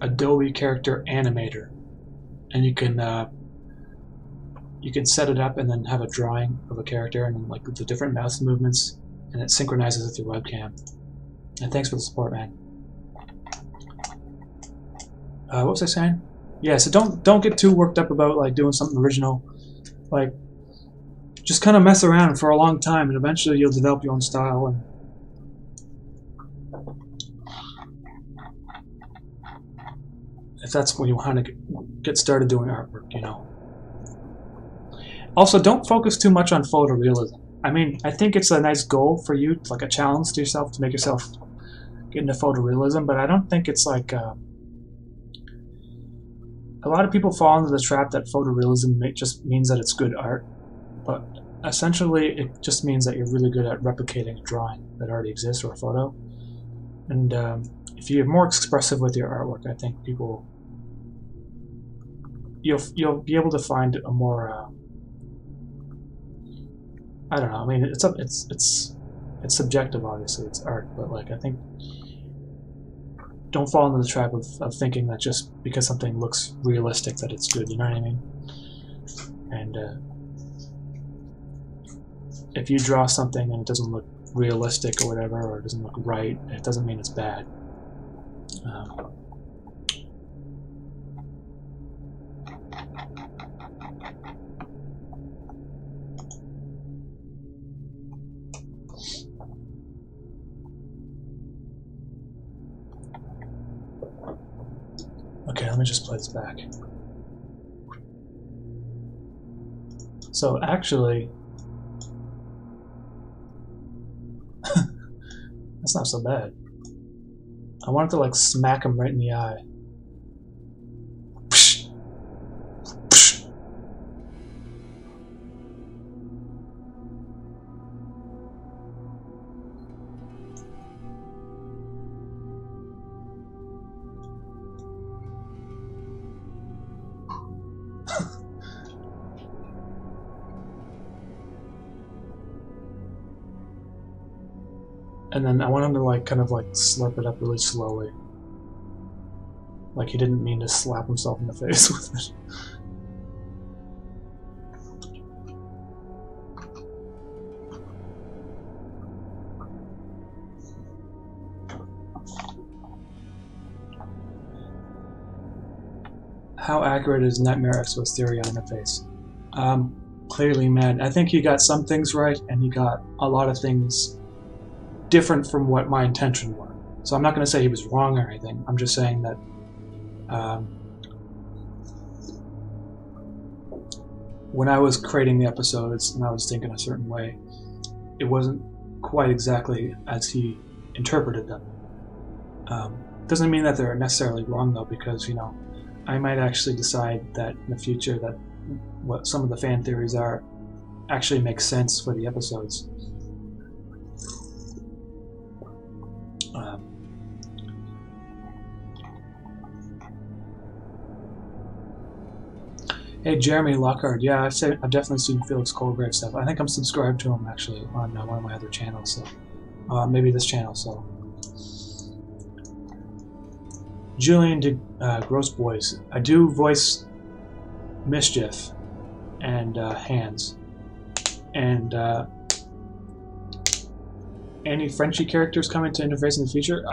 Adobe Character Animator, and you can set it up and then have a drawing of a character and like the different mouse movements, and it synchronizes with your webcam. And thanks for the support, man. What was I saying? Yeah, so don't get too worked up about like doing something original. Like, just kind of mess around for a long time, and eventually you'll develop your own style. And if that's when you want to get started doing artwork, you know. Also, don't focus too much on photorealism. I mean, I think it's a nice goal for you, like a challenge to yourself to make yourself get into photorealism, but I don't think it's like a lot of people fall into the trap that photorealism just means that it's good art, but essentially it just means that you're really good at replicating a drawing that already exists or a photo. And if you're more expressive with your artwork, I think you'll be able to find a more I don't know. I mean, it's subjective, obviously. It's art, but like I think. Don't fall into the trap of thinking that just because something looks realistic that it's good, you know what I mean? And if you draw something and it doesn't look realistic or whatever, or it doesn't look right, it doesn't mean it's bad. Okay, let me just play this back. So actually, that's not so bad. I wanted to like smack him right in the eye. And then I want him to like kind of like slurp it up really slowly. Like he didn't mean to slap himself in the face with it. How accurate is Nightmare Expo's theory on interface? Clearly, man. I think he got some things right, and he got a lot of things different from what my intention were. So I'm not going to say he was wrong or anything. I'm just saying that when I was creating the episodes and I was thinking a certain way, it wasn't quite exactly as he interpreted them. Doesn't mean that they're necessarily wrong though, because you know, I might actually decide that in the future that what some of the fan theories are actually makes sense for the episodes. Hey, Jeremy Lockhart. Yeah, I've definitely seen Felix Colgrave stuff. I think I'm subscribed to him actually on one of my other channels. So maybe this channel. So Julian did Gross Boys. I do voice Mischief and Hands and any Frenchy characters coming to interface in the future.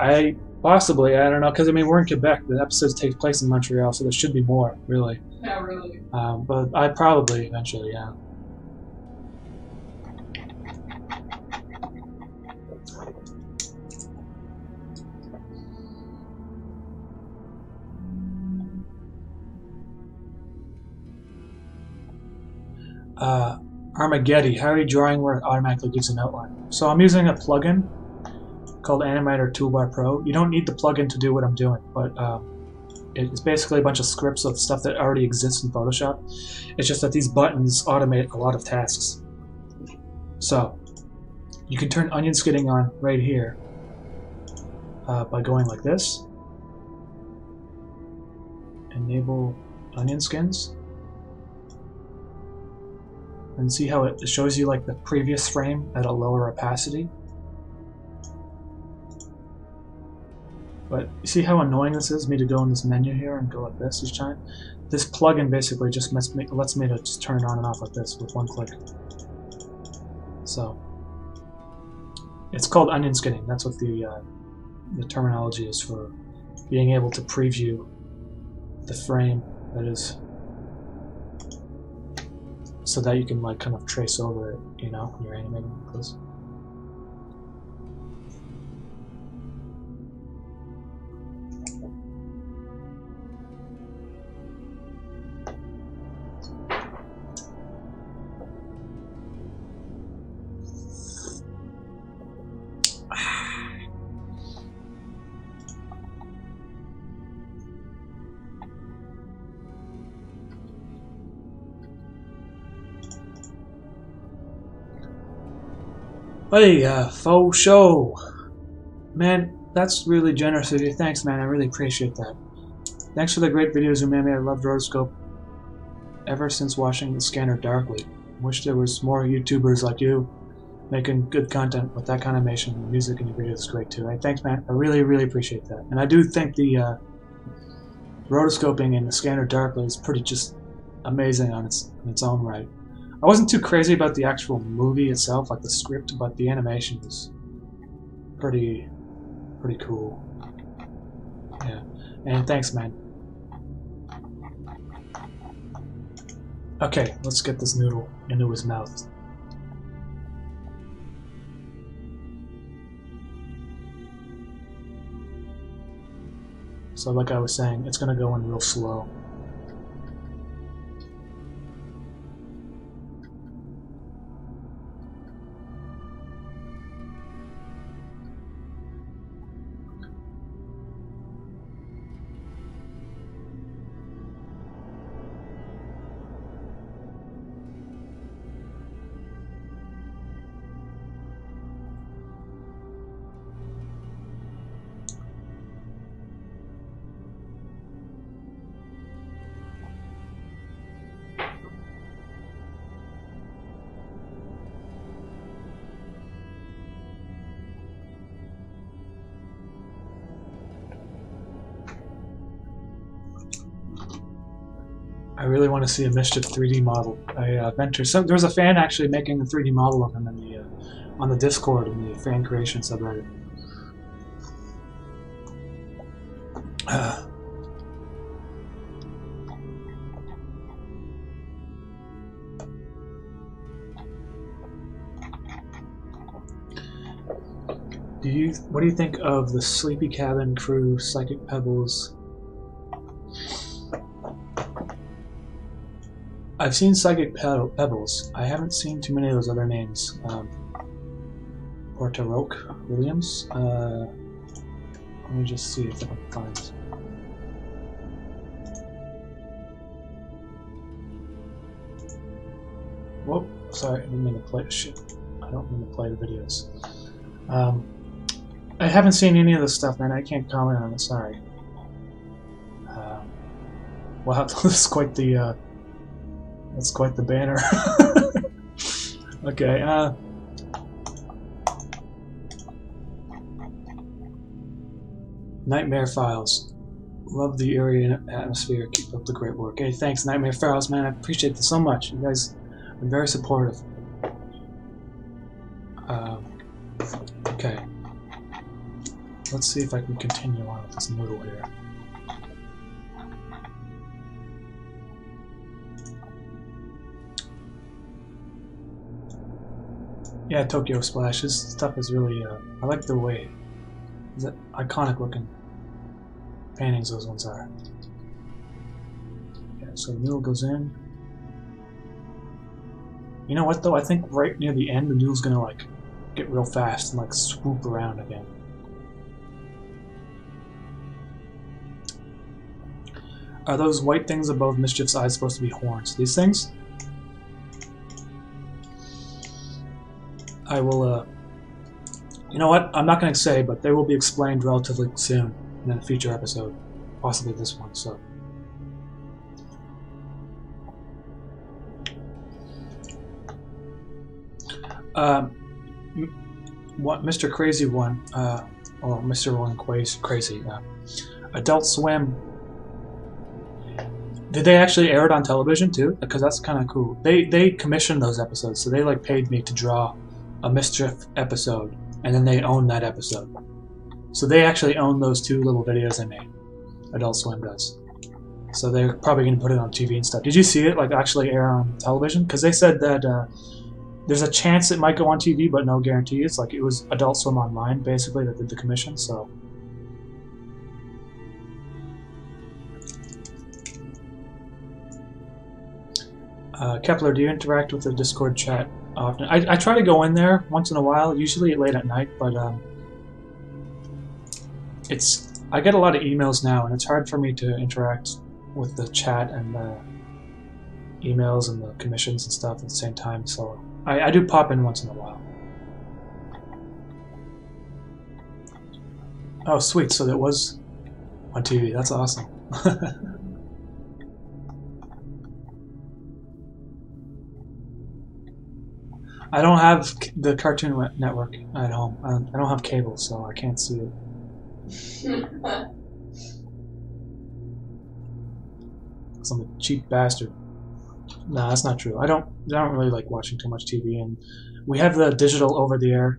Possibly, I don't know, because I mean we're in Quebec. The episodes take place in Montreal, so there should be more, really. Not really. But I probably eventually, yeah. Armageddon, how are you drawing where it automatically gives an outline? So I'm using a plugin called Animator Toolbar Pro. You don't need the plugin to do what I'm doing, but it's basically a bunch of scripts of stuff that already exists in Photoshop. It's just that these buttons automate a lot of tasks. So you can turn onion skinning on right here by going like this. Enable onion skins. And see how it shows you like the previous frame at a lower opacity. But you see how annoying this is, me to go in this menu here and go like this each time? This plugin basically just lets me to just turn it on and off like this with one click. So it's called onion skinning. That's what the terminology is for being able to preview the frame that is, so that you can like kind of trace over it, you know, when you're animating like this. Hey, faux show! Man, that's really generous of you. Thanks, man. I really appreciate that. Thanks for the great videos, Umami. I loved Rotoscope ever since watching the scanner darkly. Wish there was more YouTubers like you making good content with that kind of animation. The music in your videos is great too. Hey, thanks, man. I really, really appreciate that. And I do think the rotoscoping in the scanner darkly is pretty just amazing on its own right. I wasn't too crazy about the actual movie itself, like the script, but the animation was pretty cool. Yeah, and thanks, man. Okay, let's get this noodle into his mouth. So like I was saying, it's going to go in real slow. I really want to see a Mischief 3D model. There's a fan actually making a 3D model of him in the on the Discord in the fan creation subreddit. What do you think of the Sleepy Cabin Crew, Psychic Pebbles? I've seen Psychic Pebbles. I haven't seen too many of those other names. Portoroke Williams. Let me just see if I can find it. Whoop! Sorry, I didn't mean to play the shit. I don't mean to play the videos. I haven't seen any of this stuff, man. I can't comment on it. Sorry. Wow, that's quite the. That's quite the banner. Okay. Nightmare Files. Love the eerie atmosphere. Keep up the great work. Hey, thanks, Nightmare Files, man. I appreciate this so much. You guys are very supportive. Okay. Let's see if I can continue on with this noodle here. Yeah, Tokyo Splash. This stuff is really, I like the way, is it iconic looking paintings those ones are. Yeah, so the noodle goes in. You know what though, I think right near the end the noodle's gonna like get real fast and like swoop around again. Are those white things above Mischief's eyes supposed to be horns? These things? I will, you know what? I'm not going to say, but they will be explained relatively soon in a future episode. Possibly this one, so. What Mr. Crazy One, or Mr. One Crazy, Adult Swim. Did they actually air it on television too? Because that's kind of cool. They commissioned those episodes, so they like paid me to draw a Mischief episode, and then they own that episode. So they actually own those two little videos I made. Adult Swim does. So they're probably going to put it on TV and stuff. Did you see it like actually air on television? Because they said that there's a chance it might go on TV, but no guarantee. It's like it was Adult Swim Online basically that did the commission. So. Kepler, do you interact with the Discord chat often? I try to go in there once in a while, usually late at night, but I get a lot of emails now, and it's hard for me to interact with the chat and the emails and the commissions and stuff at the same time, so I do pop in once in a while. Oh, sweet, so that was on TV. That's awesome. I don't have the Cartoon Network at home. I don't have cable, so I can't see it. I'm a cheap bastard. No, that's not true. I don't really like watching too much TV, and we have the digital over-the-air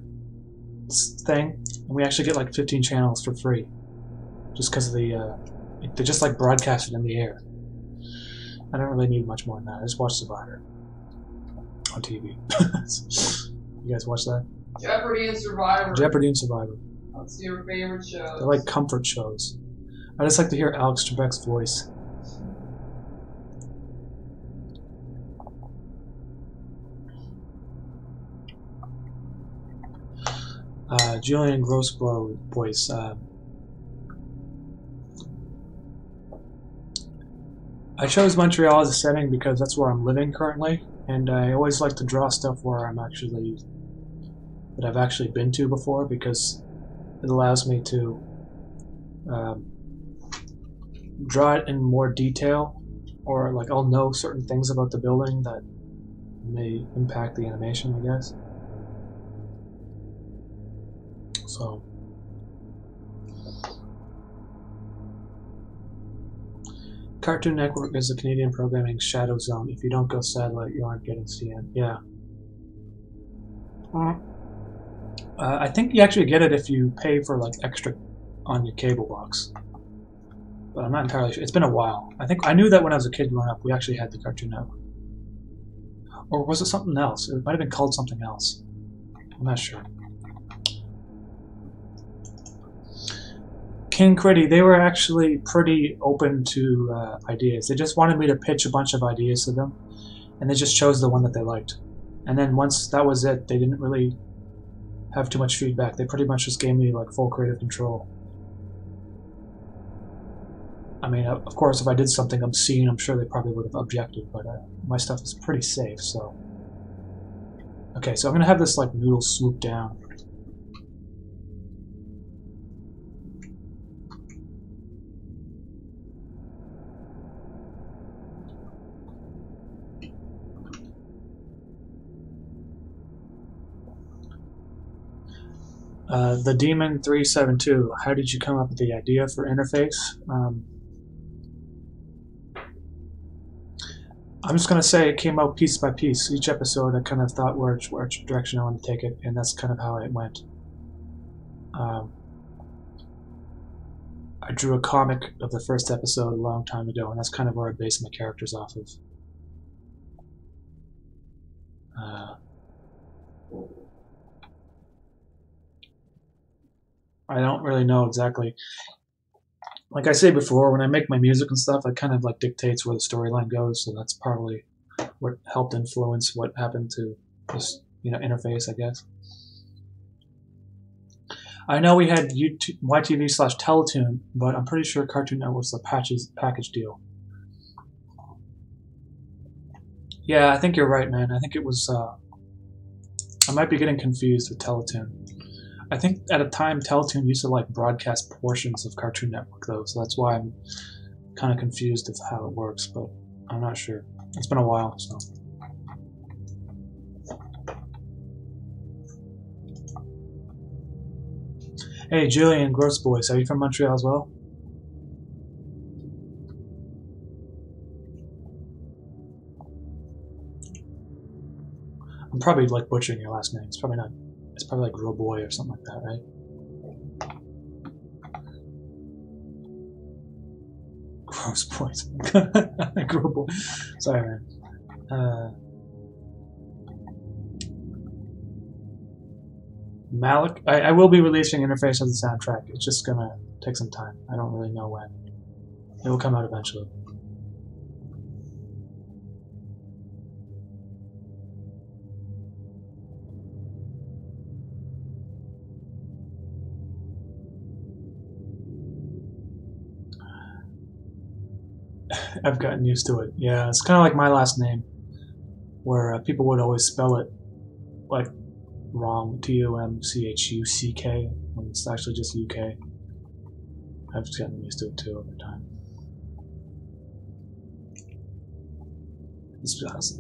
thing, and we actually get like 15 channels for free, just because of the they just like broadcast it in the air. I don't really need much more than that. I just watch Survivor on TV. You guys watch that? Jeopardy and Survivor. Jeopardy and Survivor. That's your favorite show. They're like comfort shows. I just like to hear Alex Trebek's voice. Julian Grossbro voice. I chose Montreal as a setting because that's where I'm living currently, and I always like to draw stuff where I've actually been to before, because it allows me to draw it in more detail, or like I'll know certain things about the building that may impact the animation, I guess. So Cartoon Network is a Canadian programming shadow zone. If you don't go satellite, you aren't getting CN. Yeah. I think you actually get it if you pay for like extra on your cable box. But I'm not entirely sure. It's been a while. I knew that when I was a kid growing up, we actually had the Cartoon Network. Or was it something else? It might have been called something else. I'm not sure. King Critty, they were actually pretty open to ideas. They just wanted me to pitch a bunch of ideas to them, and they just chose the one that they liked. And then once that was it, they didn't really have too much feedback. They pretty much just gave me like full creative control. I mean, of course, if I did something obscene, I'm sure they probably would have objected, but my stuff is pretty safe, so. Okay, so I'm gonna have this like noodle swoop down. The Demon 372. How did you come up with the idea for interface? I'm just gonna say it came out piece by piece. Each episode, I kind of thought which direction I wanted to take it, and that's kind of how it went. I drew a comic of the first episode a long time ago, and that's kind of where I based my characters off of. I don't really know exactly. Like I said before, when I make my music and stuff, it kind of like dictates where the storyline goes, so that's probably what helped influence what happened to this, interface, I guess. I know we had YTV/Teletoon, but I'm pretty sure Cartoon Network's a package deal. Yeah, I think you're right, man. I think it was. I might be getting confused with Teletoon. I think at a time Teletoon used to like broadcast portions of Cartoon Network though, so that's why I'm kind of confused of how it works, but I'm not sure. It's been a while, so. Hey, Julian Gross Boys, are you from Montreal as well? I'm probably like butchering your last name. It's probably not. It's probably like Grow Boy or something like that, right? Gross Boys. Grow Boy. Sorry, man. Malik, I will be releasing Interface as a soundtrack. It's just gonna take some time. I don't really know when. It will come out eventually. I've gotten used to it. Yeah, it's kind of like my last name, where people would always spell it like wrong, T-O-M-C-H-U-C-K, when it's actually just U-K. I've just gotten used to it too over time. It's just,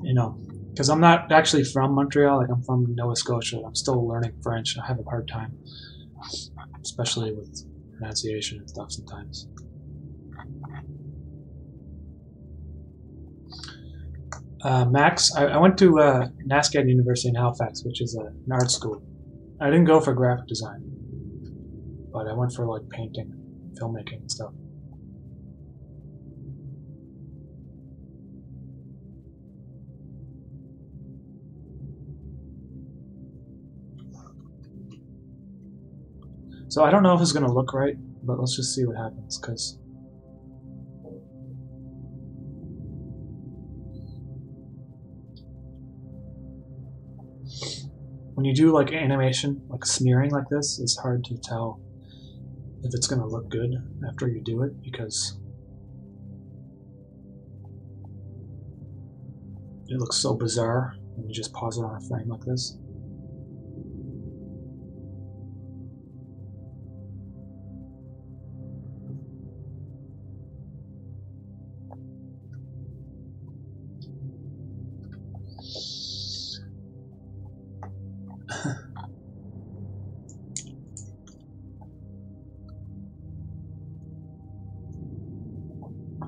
because I'm not actually from Montreal, like I'm from Nova Scotia. I'm still learning French. I have a hard time, especially with pronunciation and stuff sometimes. Max, I went to NASCAD University in Halifax, which is an art school. I didn't go for graphic design, but I went for like painting, filmmaking and stuff. So I don't know if it's going to look right, but let's just see what happens, because when you do like animation, like smearing like this, it's hard to tell if it's going to look good after you do it, because it looks so bizarre when you just pause it on a frame like this.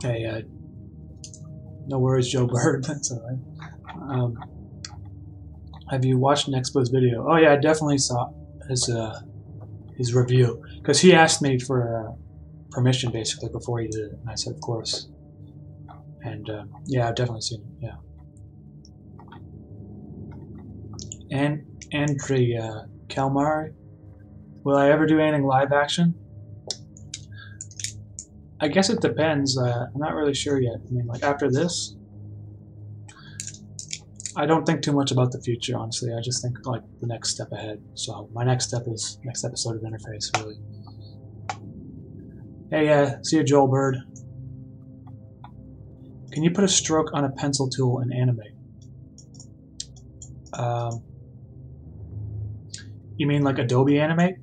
Hey, no worries, Joe Bird. That's alright. Have you watched Nexpo's video? Oh yeah, I definitely saw his review, because he asked me for permission basically before he did it, and I said of course. And yeah, I've definitely seen it. Yeah. And Andrea Calmari, will I ever do anything live action? I guess it depends. I'm not really sure yet. I mean, like after this, I don't think too much about the future, honestly. I just think like the next step ahead. So my next step is next episode of Interface, really. Hey, see you, Joel Bird. Can you put a stroke on a pencil tool and animate? You mean like Adobe Animate?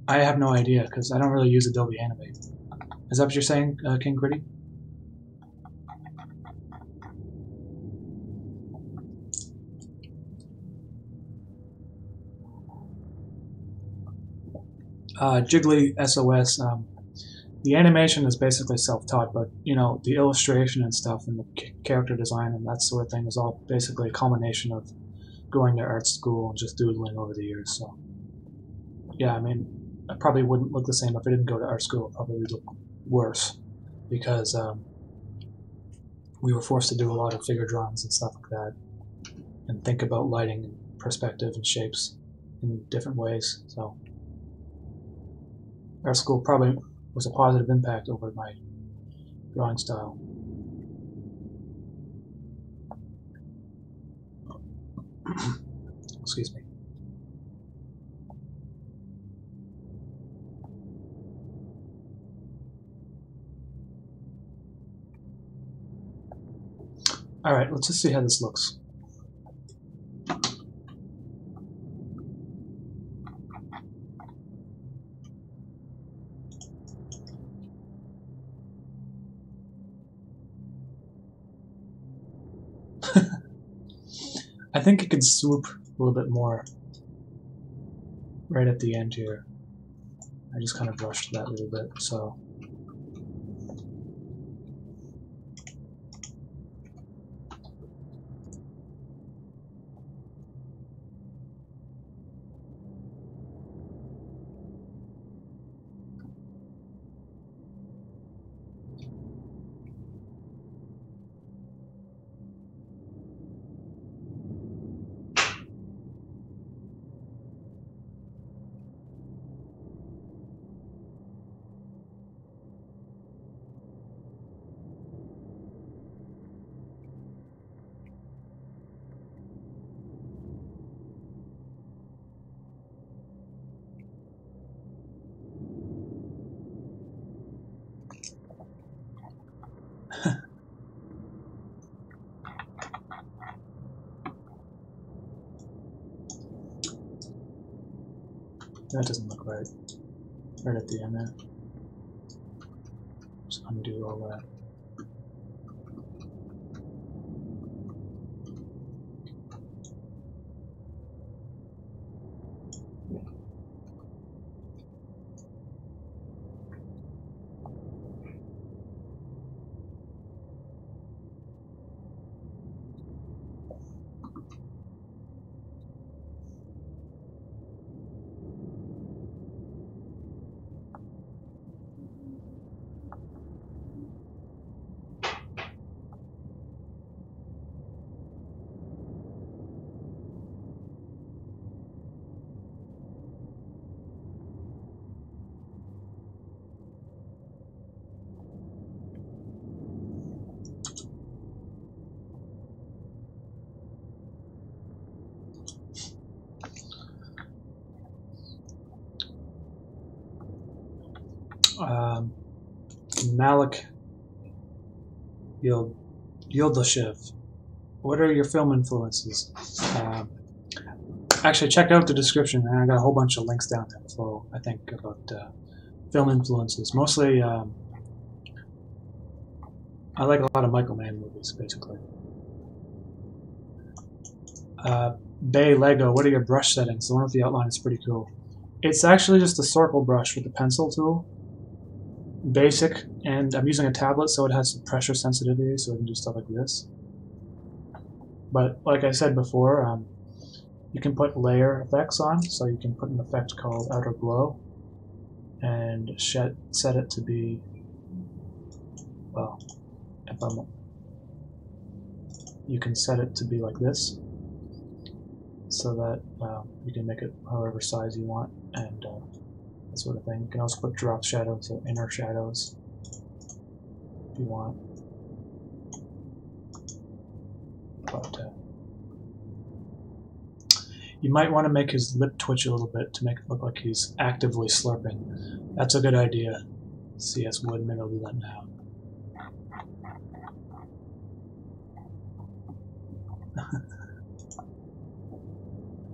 I have no idea, because I don't really use Adobe Animate. Is that what you're saying, King Gritty? Jiggly SOS, the animation is basically self-taught, but you know, the illustration and stuff and the character design and that sort of thing is all basically a culmination of going to art school and just doodling over the years. So yeah, I mean, I probably wouldn't look the same if I didn't go to art school. It probably would look worse, because we were forced to do a lot of figure drawings and stuff like that, and think about lighting and perspective and shapes in different ways. So art school probably was a positive impact over my drawing style. Excuse me. Alright, let's just see how this looks. I think it could swoop a little bit more right at the end here. I just kind of brushed that a little bit, so. That doesn't look right. Right at the end there. Just undo all that. Malik Yoldashev. What are your film influences? Actually, check out the description, and I got a whole bunch of links down there below, I think, about film influences. Mostly, I like a lot of Michael Mann movies, basically. Bay Lego, what are your brush settings? The one with the outline is pretty cool. It's actually just a circle brush with the pencil tool. Basic, and I'm using a tablet, so it has some pressure sensitivity, so I can do stuff like this. But like I said before, you can put layer effects on, so you can put an effect called outer glow and set it to be, well, you can set it to be like this, so that you can make it however size you want, and that sort of thing. You can also put drop shadows or inner shadows if you want. But you might want to make his lip twitch a little bit to make it look like he's actively slurping. That's a good idea. CS Wood, maybe I'll do that now.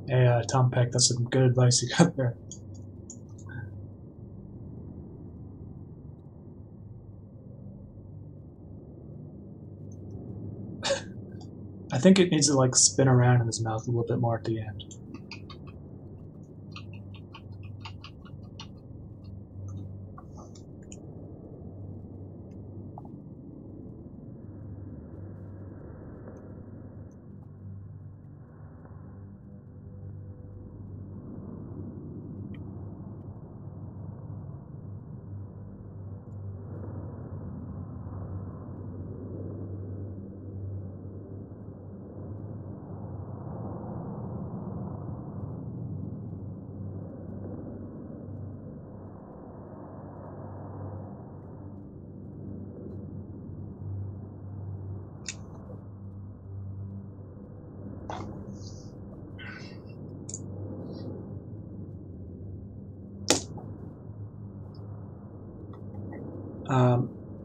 Hey, Tom Peck, that's some good advice you got there. I think it needs to like spin around in his mouth a little bit more at the end.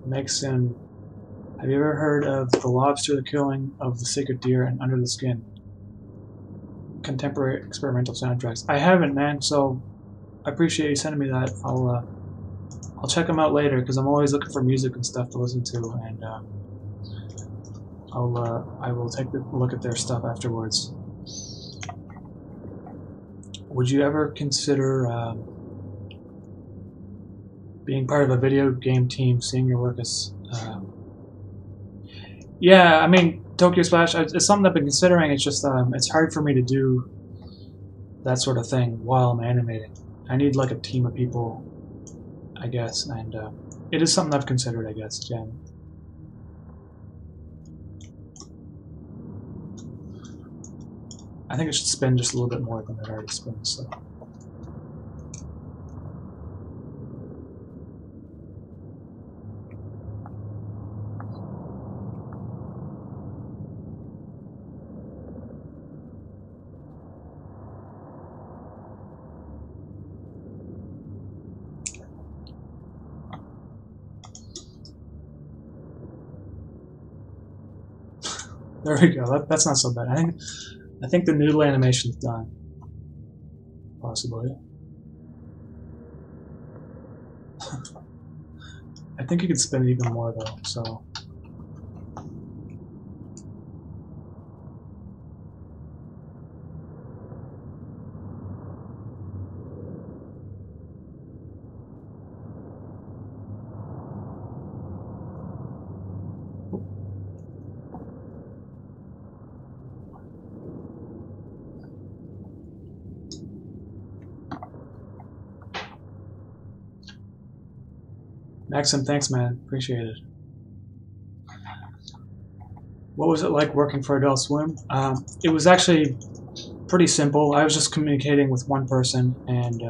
Megson, have you ever heard of The Lobster, The Killing of the Sacred Deer, and Under the Skin? Contemporary experimental soundtracks. I haven't, man, so I appreciate you sending me that. I'll check them out later, because I'm always looking for music and stuff to listen to, and I will take a look at their stuff afterwards. Would you ever consider being part of a video game team, seeing your work as... yeah, I mean, Tokyo Splash, it's something I've been considering. It's just, it's hard for me to do that sort of thing while I'm animating. I need like a team of people, I guess, and it is something I've considered, I guess, again. I think it should spin just a little bit more than it already spins, so... There we go. That's not so bad. I think the noodle animation is done. Possibly. I think you could spin it even more though. So. Maxim, thanks, man. Appreciate it. What was it like working for Adult Swim? It was actually pretty simple. I was just communicating with one person, and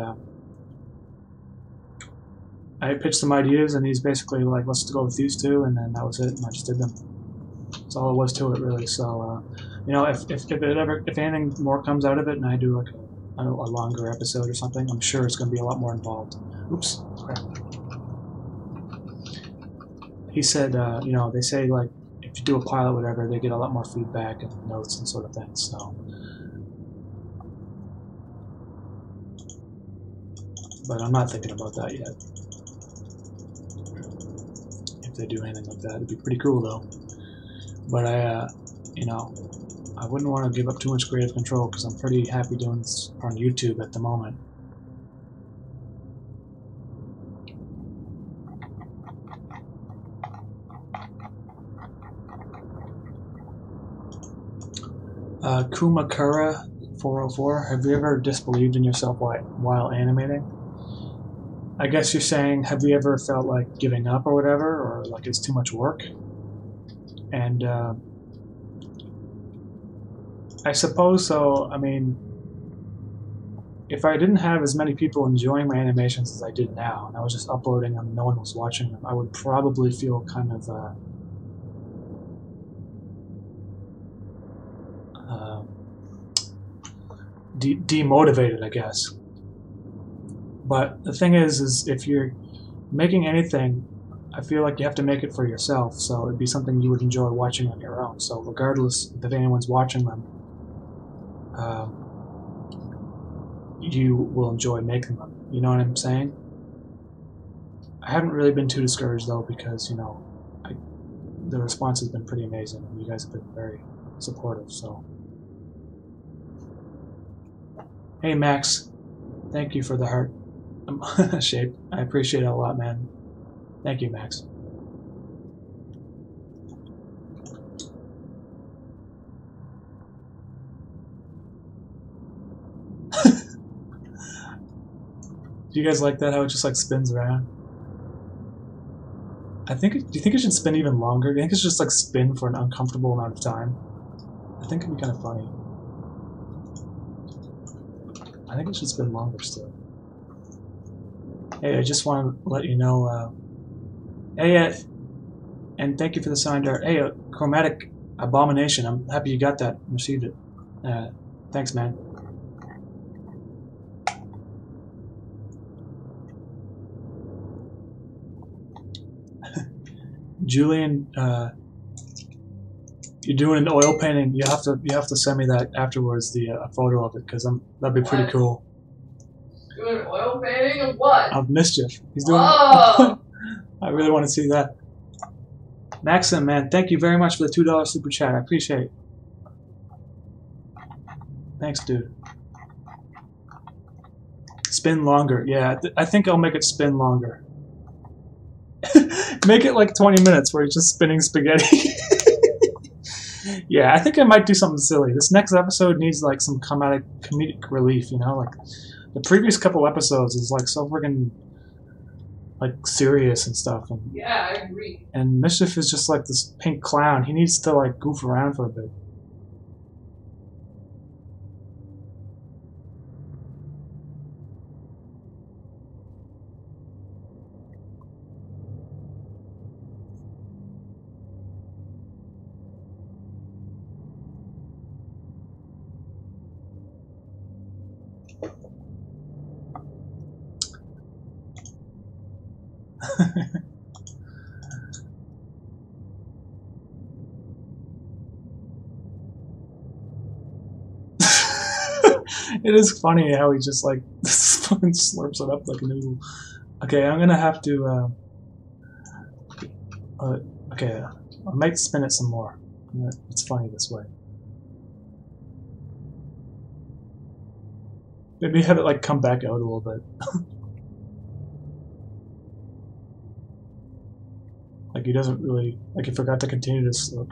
I pitched some ideas, and he's basically like, let's go with these two, and then that was it, and I just did them. That's all it was to it, really. So, you know, if anything more comes out of it, and I do like a longer episode or something, I'm sure it's going to be a lot more involved. Oops. Crap. he said, you know, they say like if you do a pilot, whatever, they get a lot more feedback and notes and sort of things. So, but I'm not thinking about that yet. If they do anything like that, it'd be pretty cool though. But you know, I wouldn't want to give up too much creative control because I'm pretty happy doing this on YouTube at the moment. Kumakura 404, have you ever disbelieved in yourself while animating? I guess you're saying, have you ever felt like giving up or whatever, or like it's too much work? And I suppose so. I mean, if I didn't have as many people enjoying my animations as I did now, and I was just uploading them and no one was watching them, I would probably feel kind of demotivated, I guess. But the thing is if you're making anything, I feel like you have to make it for yourself, so it'd be something you would enjoy watching on your own. So regardless if anyone's watching them, you will enjoy making them. You know what I'm saying? I haven't really been too discouraged though, because you know, the response has been pretty amazing, and you guys have been very supportive. So, hey Max, thank you for the heart shape. I appreciate it a lot, man. Thank you, Max. Do you guys like that? How it just like spins around? Do you think it should spin even longer? Do you think it should just like spin for an uncomfortable amount of time? I think it'd be kind of funny. I think it should spin longer still. Hey, I just want to let you know. Hey, and thank you for the signed art. Hey, Chromatic Abomination. I'm happy you got that, received it. Thanks, man. Julian, you're doing an oil painting. You have to send me that afterwards, the photo of it, because that'd be pretty cool. Doing an oil painting of what? Of Mischief. He's doing. Oh. I really want to see that. Maxim, man, thank you very much for the $2 super chat. I appreciate it. Thanks, dude. Spin longer. Yeah, I think I'll make it spin longer. Make it like 20 minutes where you're just spinning spaghetti. Yeah, I think I might do something silly. This next episode needs like some comedic relief, you know? Like the previous couple episodes is like so friggin' like serious and stuff. And, yeah, I agree. And Mischief is just like this pink clown. He needs to like goof around for a bit. It is funny how he just like fucking slurps it up like a noodle. Okay, I'm gonna have to. Okay, I might spin it some more. It's funny this way. Maybe have it like come back out a little bit. Like he doesn't really, like he forgot to continue to slurp.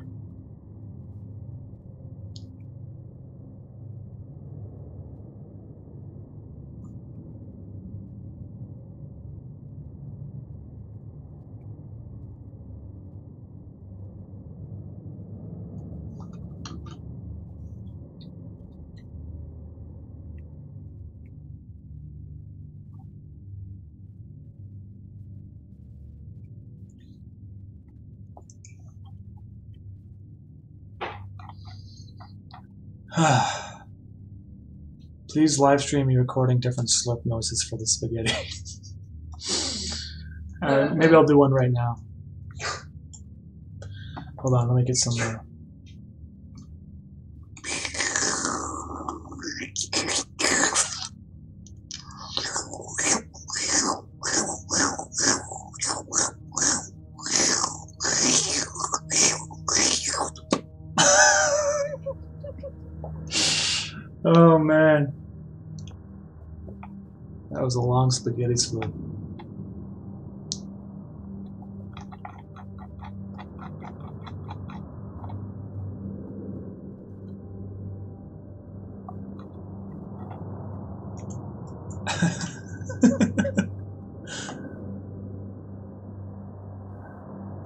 Please live stream me recording different slurp noises for the spaghetti. Maybe I'll do one right now. Hold on, let me get some. Oh man, that was a long spaghetti split.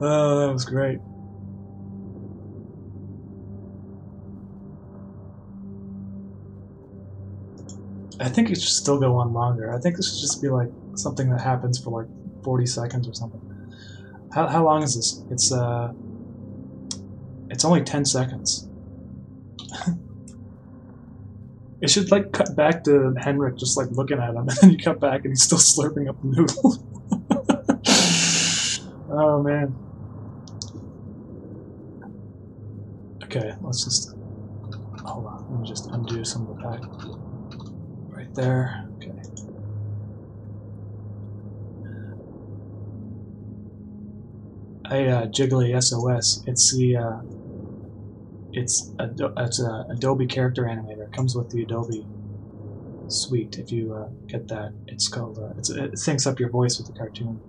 Oh, that was great. I think it should still go on longer. I think this should just be like something that happens for like 40 seconds or something. How long is this? It's only 10 seconds. It should like cut back to Henrik just like looking at him, and then you cut back and he's still slurping up the noodle. Oh man. Okay, let's just hold on. Let me just undo some of the pack. Right there. Okay. Jiggly SOS. It's Adobe Character Animator. It comes with the Adobe suite. If you get that, it's called. It syncs up your voice with the cartoon.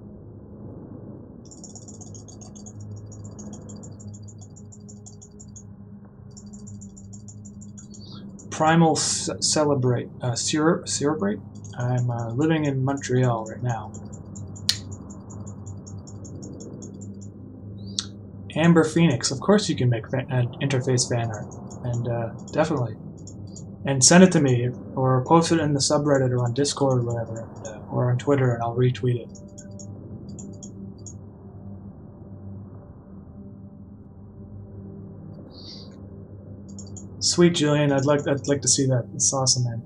Primal Celebrate. Celebrate? I'm living in Montreal right now. Amber Phoenix. Of course you can make interface fan art. And definitely. And send it to me, or post it in the subreddit or on Discord or whatever, or on Twitter, and I'll retweet it. Sweet Julian, I'd like to see that. It's awesome, man.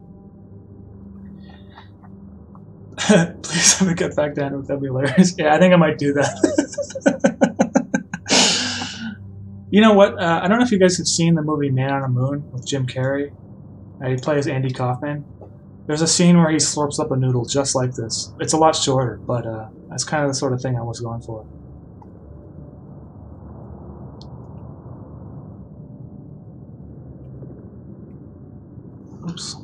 Please have me get back down. That'd be hilarious. Yeah, I think I might do that. You know what? I don't know if you guys have seen the movie Man on a Moon with Jim Carrey. He plays Andy Kaufman. There's a scene where he slurps up a noodle just like this. It's a lot shorter, but that's kind of the sort of thing I was going for. Oops.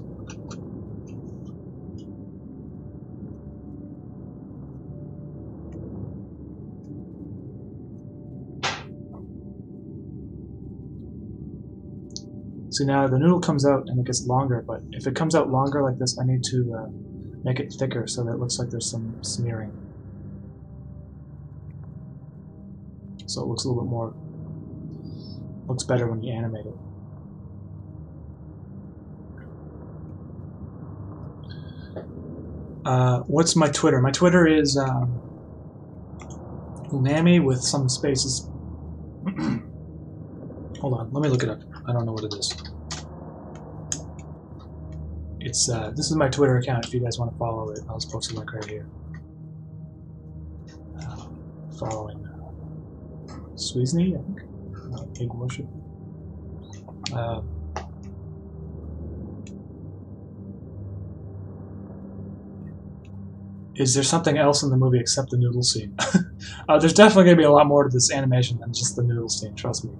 See, now the noodle comes out and it gets longer, but if it comes out longer like this, I need to make it thicker so that it looks like there's some smearing. So it looks a little bit more, looks better when you animate it. What's my Twitter? My Twitter is Umami with some spaces. Hold on, let me look it up. I don't know what it is. It's this is my Twitter account. If you guys want to follow it, I'll just post a link right here. Following Sweezney, I think. Egg Worship. Is there something else in the movie except the noodle scene? There's definitely going to be a lot more to this animation than just the noodle scene, trust me.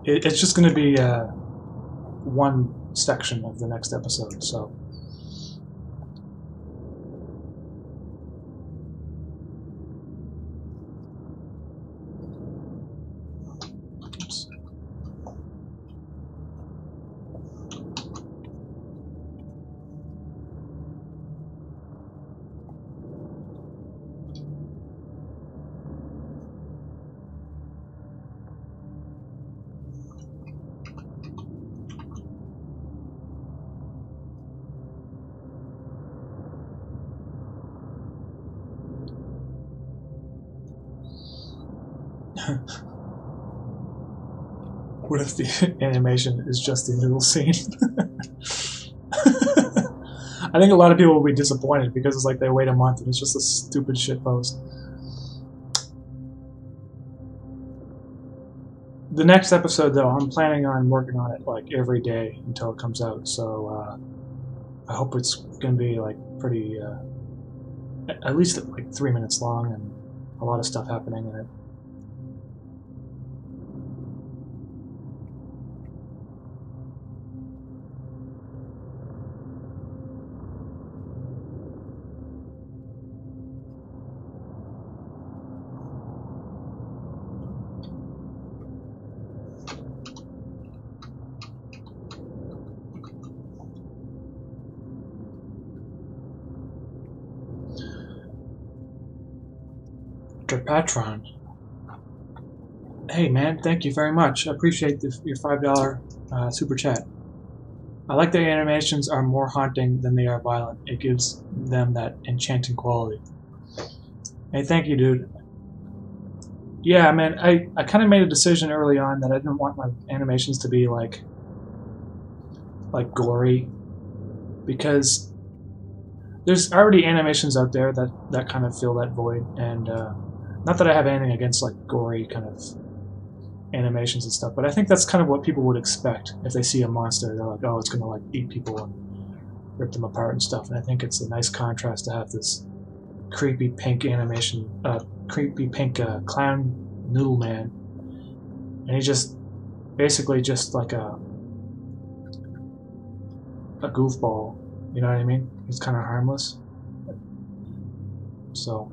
It's just going to be one section of the next episode, so... What if the animation is just the noodle scene? I think a lot of people will be disappointed because it's like they wait a month and it's just a stupid shit post. The next episode, though, I'm planning on working on it like every day until it comes out. So I hope it's gonna be like pretty, at least like 3 minutes long and a lot of stuff happening in it. Patron. Hey man, thank you very much. I appreciate your $5 super chat. I like that animations are more haunting than they are violent. It gives them that enchanting quality. Hey, thank you, dude. Yeah, man, I kind of made a decision early on that I didn't want my animations to be like gory, because there's already animations out there that kind of fill that void, and not that I have anything against like gory kind of animations and stuff, but I think that's kind of what people would expect if they see a monster. They're like, oh, it's gonna like eat people and rip them apart and stuff. And I think it's a nice contrast to have this creepy pink animation, creepy pink clown noodle man, and he's just basically just like a goofball. You know what I mean? He's kind of harmless. So.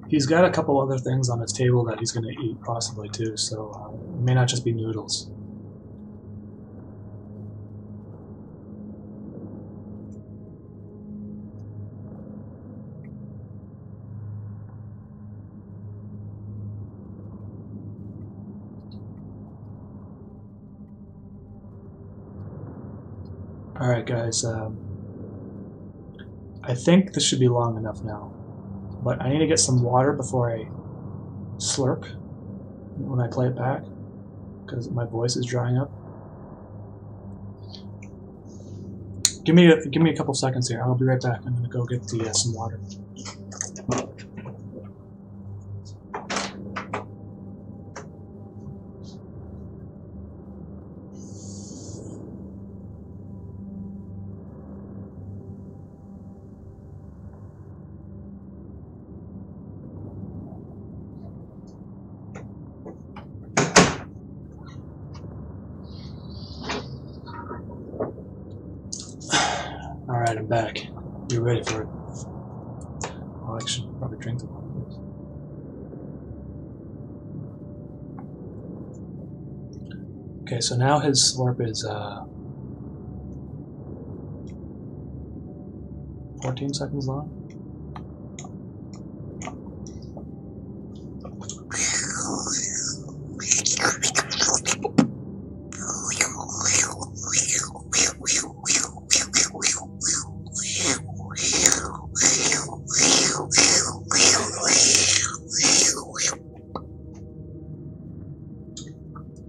He's got a couple other things on his table that he's going to eat, possibly, too, so it may not just be noodles. Alright, guys, I think this should be long enough now. But I need to get some water before I slurp when I play it back, because my voice is drying up. Give me a couple seconds here. I'll be right back. I'm gonna go get some water. Alright, I'm back. You're ready for it. Oh, I should probably drink the water first. Okay, so now his slurp is 14 seconds long.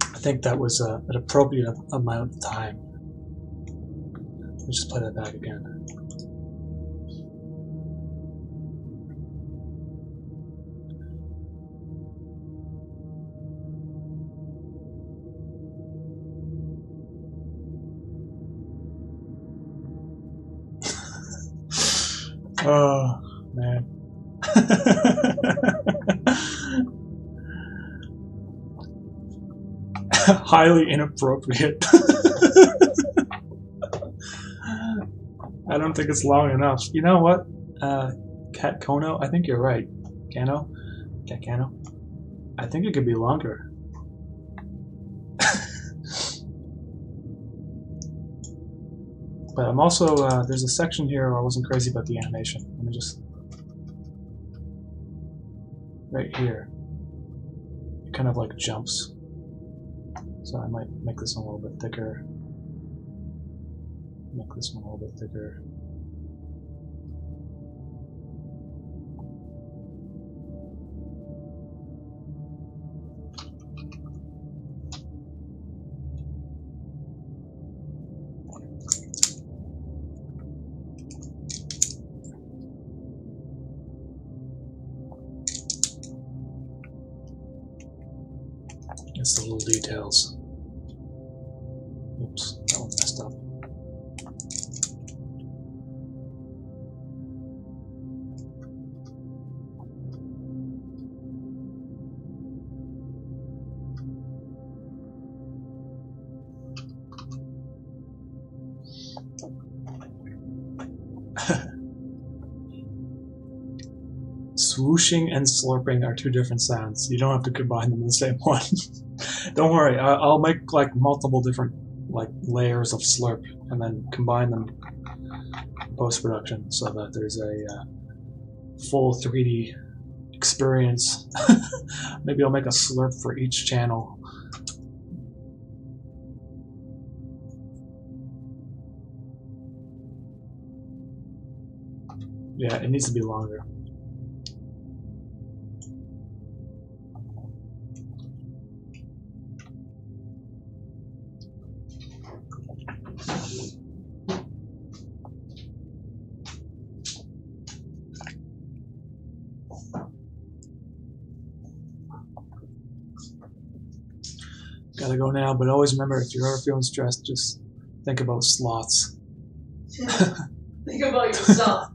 I think that was an appropriate amount of time. Let's just play that back again. Oh, man. Highly inappropriate. I don't think it's long enough. You know what? Cat Kono, I think you're right. Cat Kano. I think it could be longer. But I'm also, there's a section here where I wasn't crazy about the animation. Let me just right here, it kind of like jumps. So I might make this one a little bit thicker. Make this one a little bit thicker. It's the little details. Oops, that one messed up. Swooshing and slurping are two different sounds. You don't have to combine them in the same one. Don't worry, I'll make like multiple different like layers of slurp and then combine them in post-production so that there's a full 3D experience. Maybe I'll make a slurp for each channel. Yeah, it needs to be longer. Gotta go now, but always remember, if you're ever feeling stressed, just think about sloths. Think about yourself.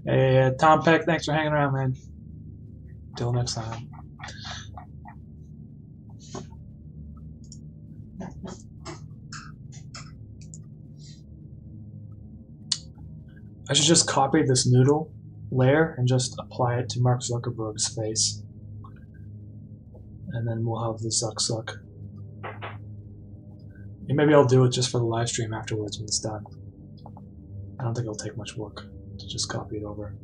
Hey, Tom Peck, thanks for hanging around, man. Till next time. I should just copy this noodle layer and just apply it to Mark Zuckerberg's face. And then we'll have the suck suck. And maybe I'll do it just for the live stream afterwards when it's done. I don't think it'll take much work to just copy it over.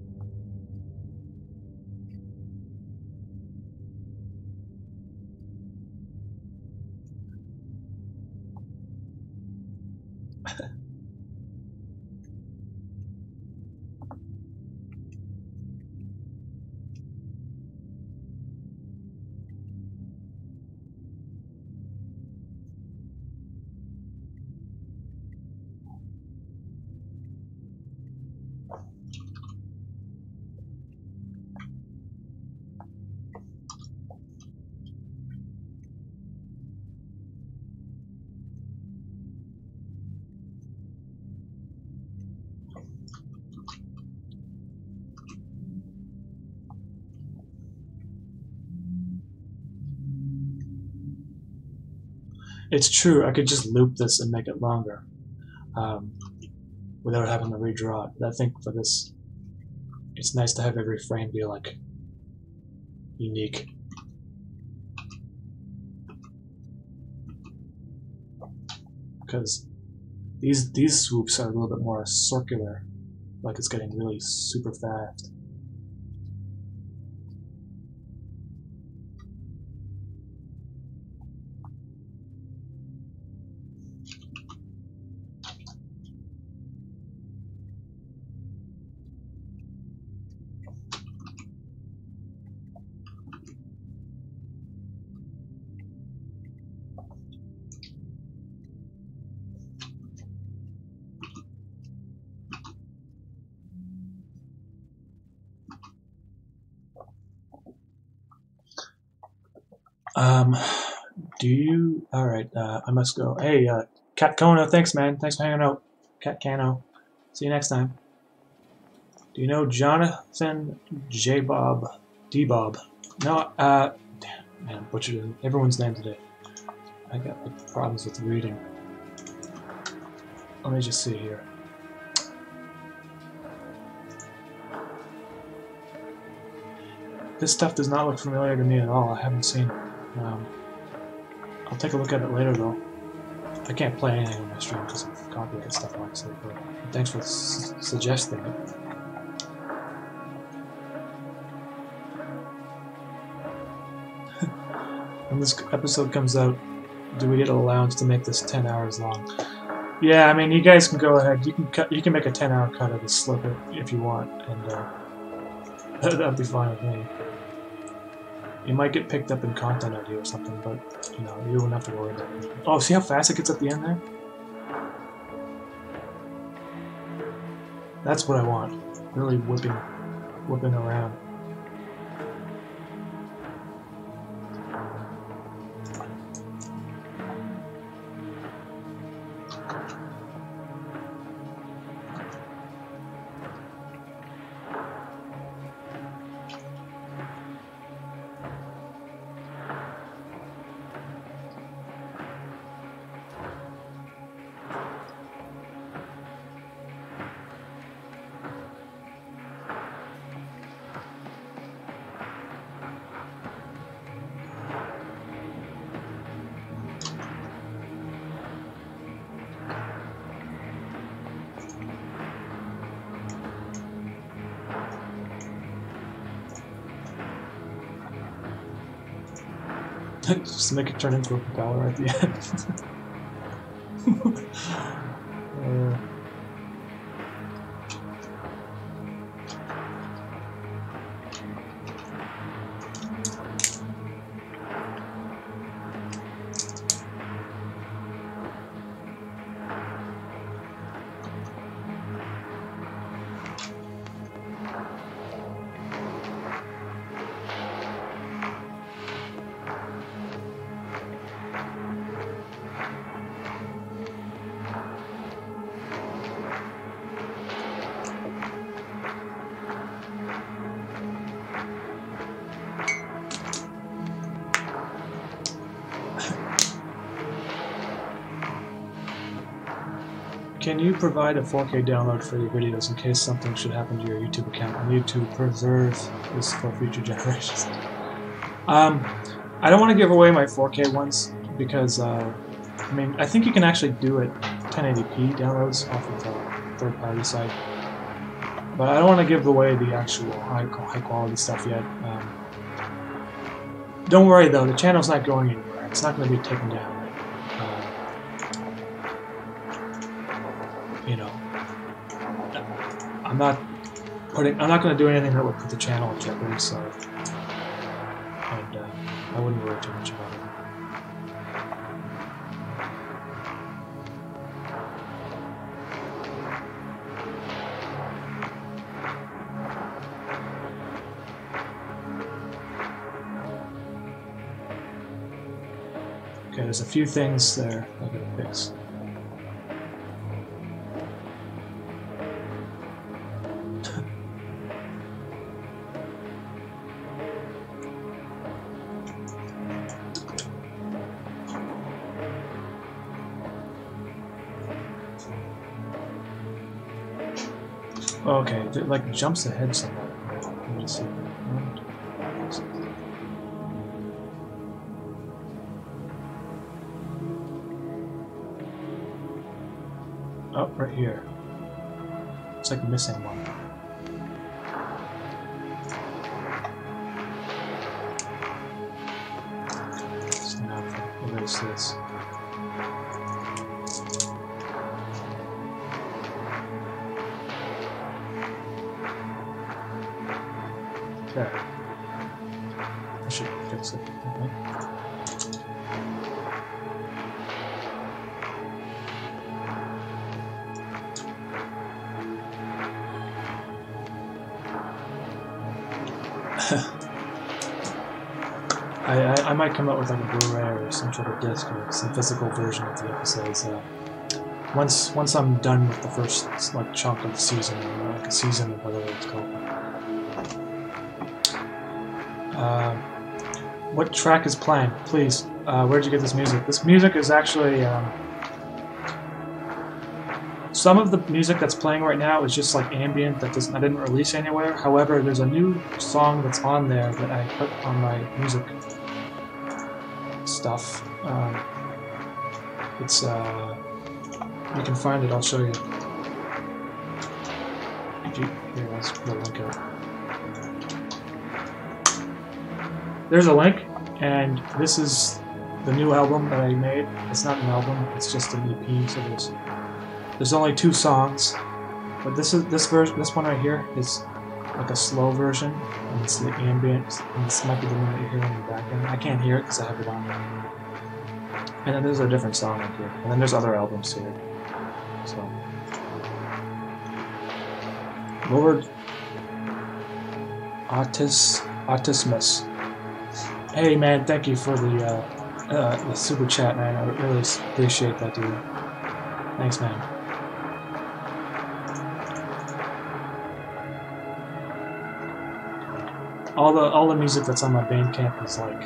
It's true, I could just loop this and make it longer without having to redraw it. But I think for this, it's nice to have every frame be like unique. Because these swoops are a little bit more circular, like it's getting really super fast. Do you? All right. I must go. Hey, Cat Kona, thanks, man. Thanks for hanging out. Cat Cano. See you next time. Do you know Jonathan J. Bob? D. Bob? No. Damn, man, I butchered everyone's name today. I got like, problems with reading. Let me just see here. This stuff does not look familiar to me at all. I haven't seen it. I'll take a look at it later though. I can't play anything on my stream because of copyright stuff, obviously, but thanks for suggesting it. when this episode comes out, do we get an allowance to make this 10 hours long? Yeah, I mean, you guys can go ahead. You can make a 10-hour cut of this snippet if you want, and that'd be fine with me. You might get picked up in content ID or something, but you know, you wouldn't have to worry about it. Oh, see how fast it gets at the end there? That's what I want. Really whipping around. Just make it turn into a propeller at the end. Can you provide a 4K download for your videos in case something should happen to your YouTube account? I need to preserve this for future generations. I don't want to give away my 4K ones because, I mean, I think you can actually do it 1080p downloads off of the third-party site. But I don't want to give away the actual high-quality stuff yet. Don't worry, though. The channel's not going anywhere. It's not going to be taken down. You know, I'm not going to do anything that would put the channel in jeopardy, so, and I wouldn't worry too much about it. Okay, there's a few things there I gotta fix. Okay, it like jumps ahead somewhat. Let me see. Oh, right here. It's like missing one. So now if I erase this. Okay. I should fix it. Okay. I might come up with like a Blu-ray or some sort of disc or some physical version of the episodes. Once I'm done with the first like chunk of the season, or like a season of whatever it's called. What track is playing? Please, where'd you get this music? This music is actually some of the music that's playing right now is just like ambient that I didn't release anywhere. However, there's a new song that's on there that I put on my music stuff. It's you can find it. I'll show you. Here, let's put a link out. There's a link. And this is the new album that I made. It's not an album, it's just an EP, so there's only 2 songs. But this one right here is like a slow version, and it's the ambient, and this might be the one that you're hearing in the background. I can't hear it because I have it on. And then there's a different song right here. And then there's other albums here. So Lord Autismus. Hey man, thank you for the super chat, man. I really appreciate that, dude. Thanks, man. All the music that's on my Bandcamp is like,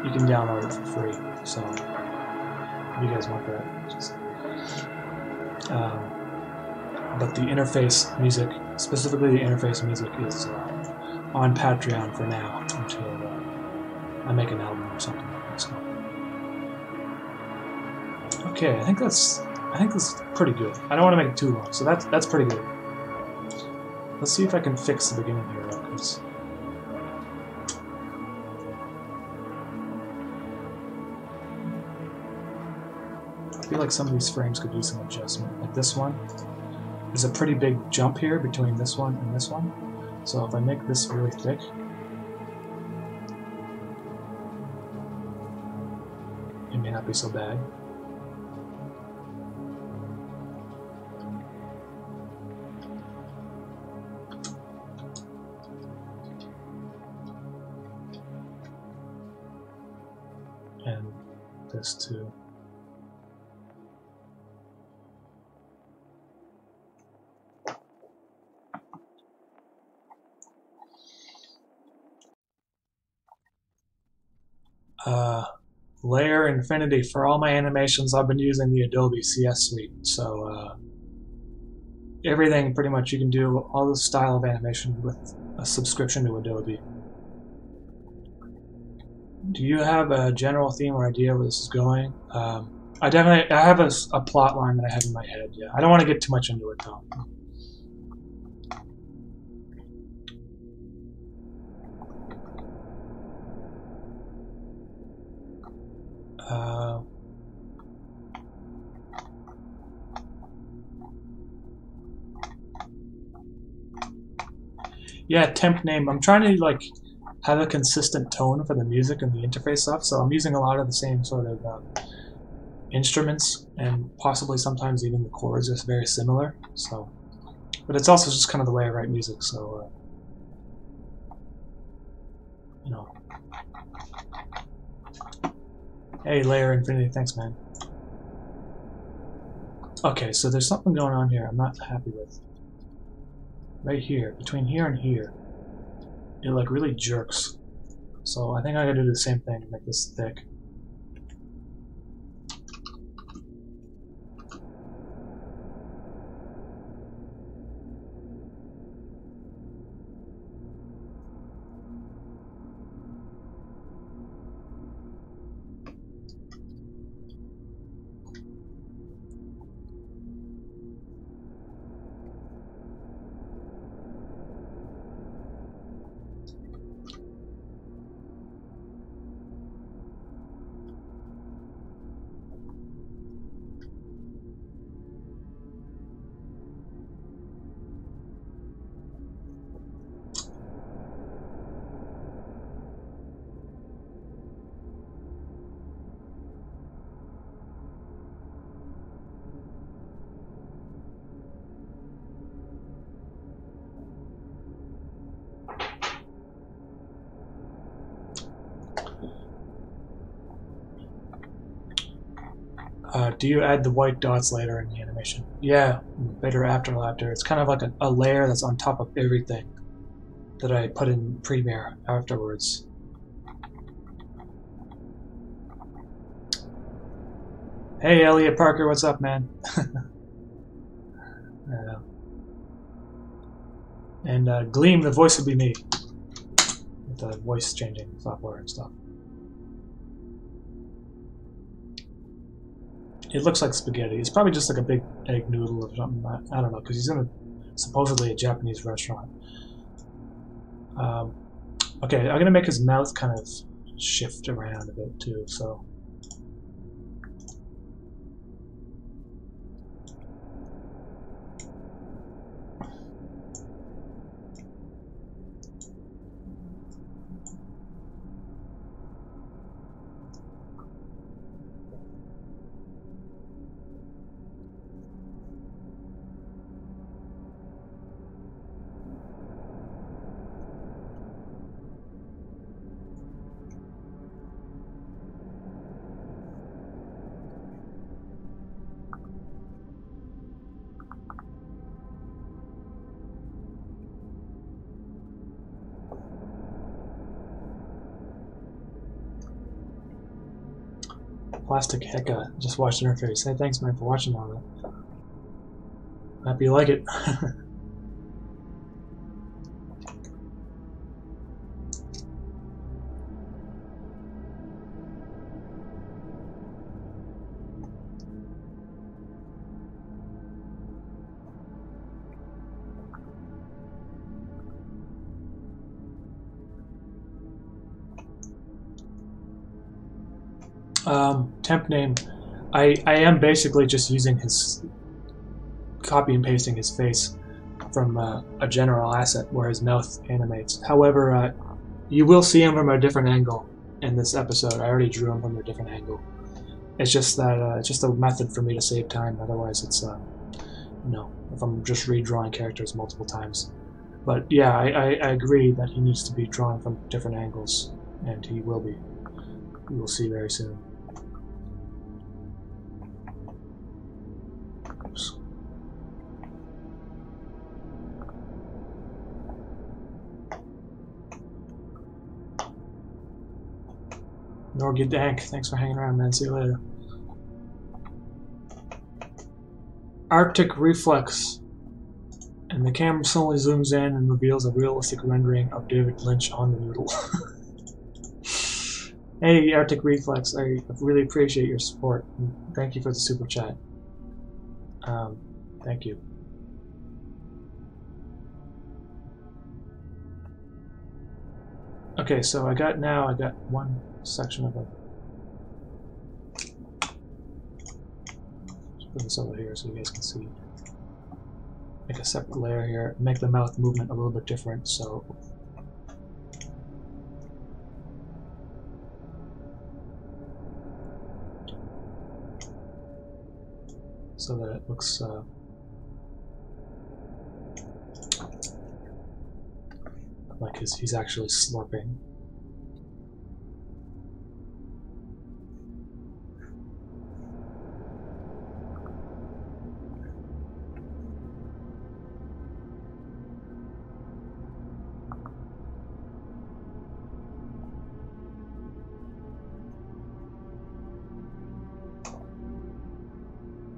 you can download it for free. So if you guys want that, just but the interface music, specifically the interface music, is on Patreon for now until I make an album or something like that. So okay, I think that's pretty good. I don't want to make it too long, so that's pretty good. Let's see if I can fix the beginning here, because I feel like some of these frames could use some adjustment. Like this one, there's a pretty big jump here between this one and this one. So if I make this really thick, it may not be so bad. And this too. Layer Infinity. For all my animations, I've been using the Adobe CS suite. So everything pretty much you can do, all the style of animation with a subscription to Adobe. Do you have a general theme or idea where this is going? I have a plot line that I have in my head. Yeah, I don't want to get too much into it though. Yeah, temp name. I'm trying to like have a consistent tone for the music and the interface stuff, so I'm using a lot of the same sort of instruments, and possibly sometimes even the chords are very similar. So, but it's also just kind of the way I write music. So, you know. Hey, Layer Infinity, thanks, man. Okay, so there's something going on here I'm not happy with. Right here, between here and here, it like really jerks. So I think I gotta do the same thing to make this thick. Do you add the white dots later in the animation? Yeah, later after. It's kind of like a layer that's on top of everything that I put in Premiere afterwards. Hey, Elliot Parker, what's up, man? And Gleam, the voice would be me. With the voice changing software and stuff. It looks like spaghetti. It's probably just like a big egg noodle or something. I don't know, because he's in supposedly a Japanese restaurant. Okay, I'm gonna make his mouth kind of shift around a bit too, so. Plastic Hecka just watched interface. Hey, thanks, man, for watching all that. Happy you like it. Temp name. I am basically just using his, copy and pasting his face from a general asset where his mouth animates. However, you will see him from a different angle in this episode. I already drew him from a different angle. It's just that it's just a method for me to save time. Otherwise, it's you know, if I'm just redrawing characters multiple times. But yeah, I agree that he needs to be drawn from different angles, and he will be. We will see very soon. Oops. Norgy Dank, thanks for hanging around, man. See you later. Arctic Reflex. And the camera slowly zooms in and reveals a realistic rendering of David Lynch on the noodle. Hey, Arctic Reflex, I really appreciate your support. Thank you for the super chat. Thank you. Okay, so I got one section of it. Just put this over here so you guys can see. Make a separate layer here. Make the mouth movement a little bit different, so that it looks like he's actually slurping.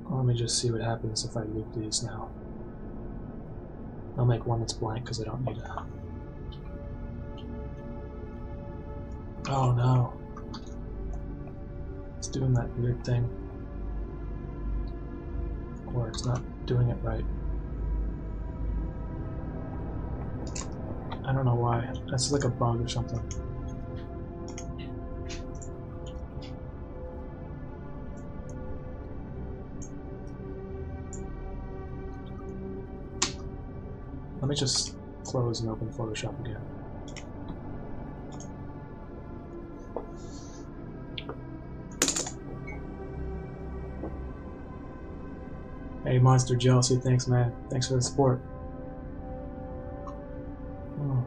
Let me just see what happens if I loop these now. I'll make one that's blank because I don't need it. Oh no. It's doing that weird thing. Or it's not doing it right. I don't know why. That's like a bug or something. Let me just close and open Photoshop again. Hey, Monster Jealousy, thanks, man. Thanks for the support. Oh.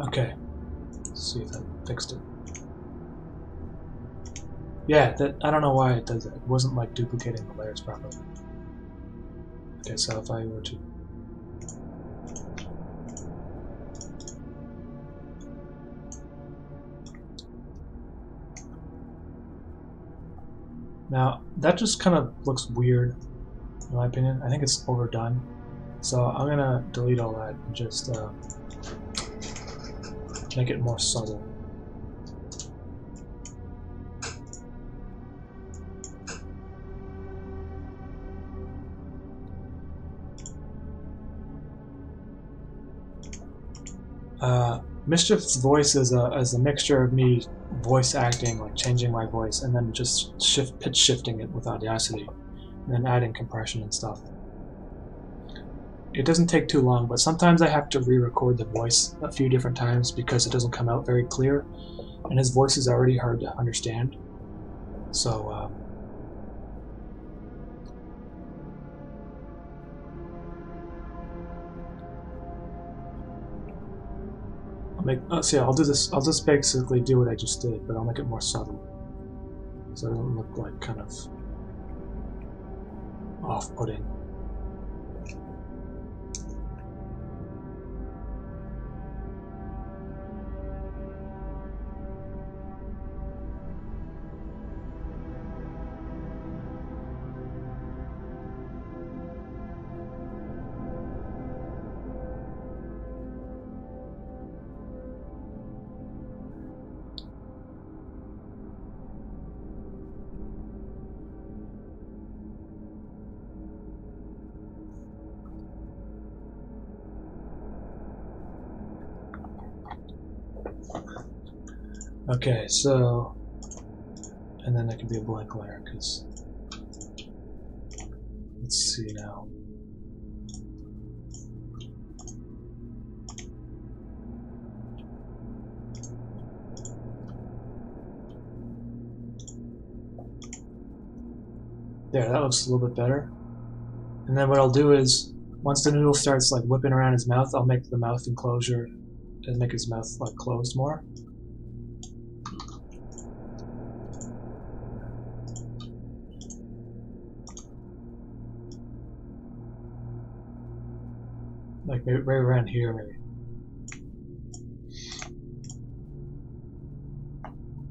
Okay. Let's see if that fixed it. Yeah, I don't know why it does that. It wasn't like duplicating the layers properly. Okay, so if I were to now, that just kind of looks weird, in my opinion. I think it's overdone. So I'm going to delete all that and just make it more subtle. Mischief's voice is a mixture of me voice acting, like changing my voice, and then just pitch shifting it with Audacity, and then adding compression and stuff. It doesn't take too long, but sometimes I have to re-record the voice a few different times because it doesn't come out very clear, and his voice is already hard to understand. So, I'll do this. I'll just basically do what I just did, but I'll make it more subtle, so it doesn't look like kind of off-putting. Okay, so, and then there can be a blank layer, because, let's see now. There, that looks a little bit better. And then what I'll do is, once the noodle starts like whipping around his mouth, I'll make the mouth enclosure and make his mouth like closed more. Like maybe right around here, maybe.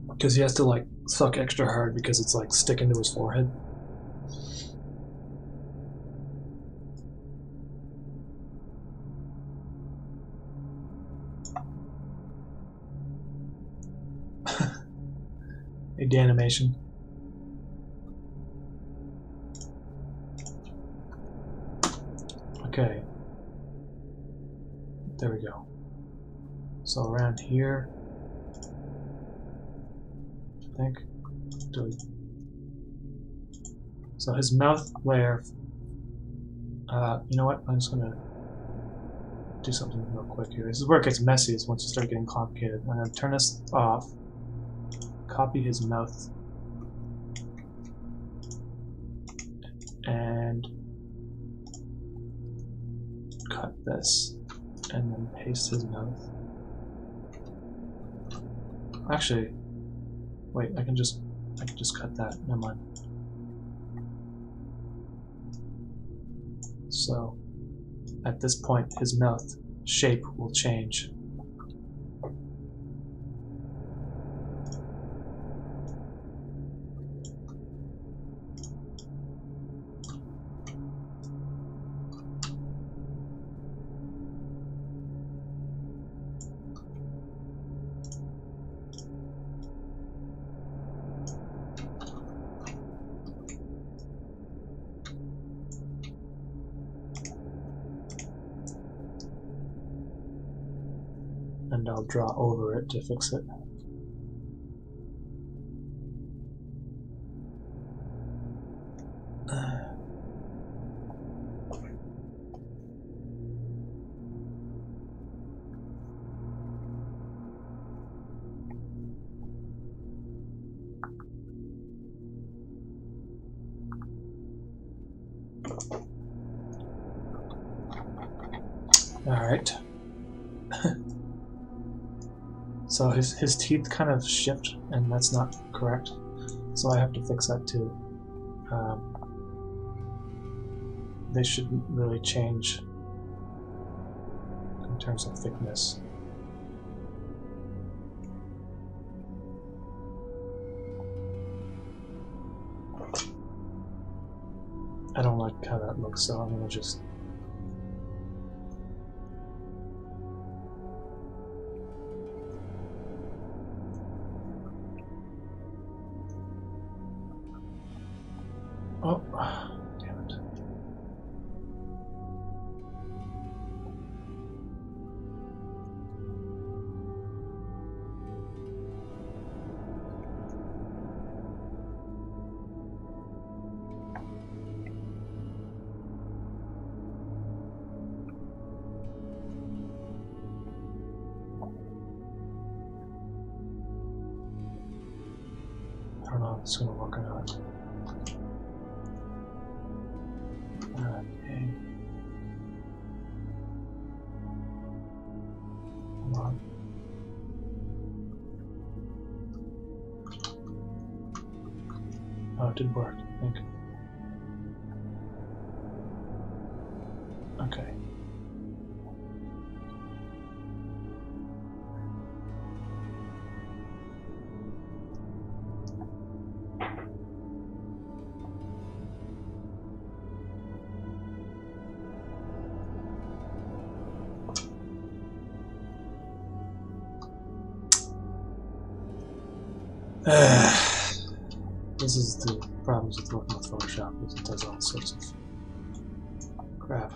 Because he has to like suck extra hard because it's like sticking to his forehead. A animation. Okay. There we go. So around here, I think. So his mouth layer. You know what? I'm just gonna do something real quick here. This is where it gets messy. Is once you start getting complicated. I'm gonna turn this off. Copy his mouth. And cut this. And then paste his mouth. Actually, wait, I can just cut that. Never mind. So, at this point, his mouth shape will change. And I'll draw over it to fix it. All right. So his teeth kind of shift, and that's not correct. So I have to fix that too. They should really change in terms of thickness. I don't like how that looks, so I'm gonna just oh, damn it. it's gonna work or not. Okay. Come on. Oh, it did work, I think. Okay. This is the problems with working with Photoshop, because it does all sorts of crap.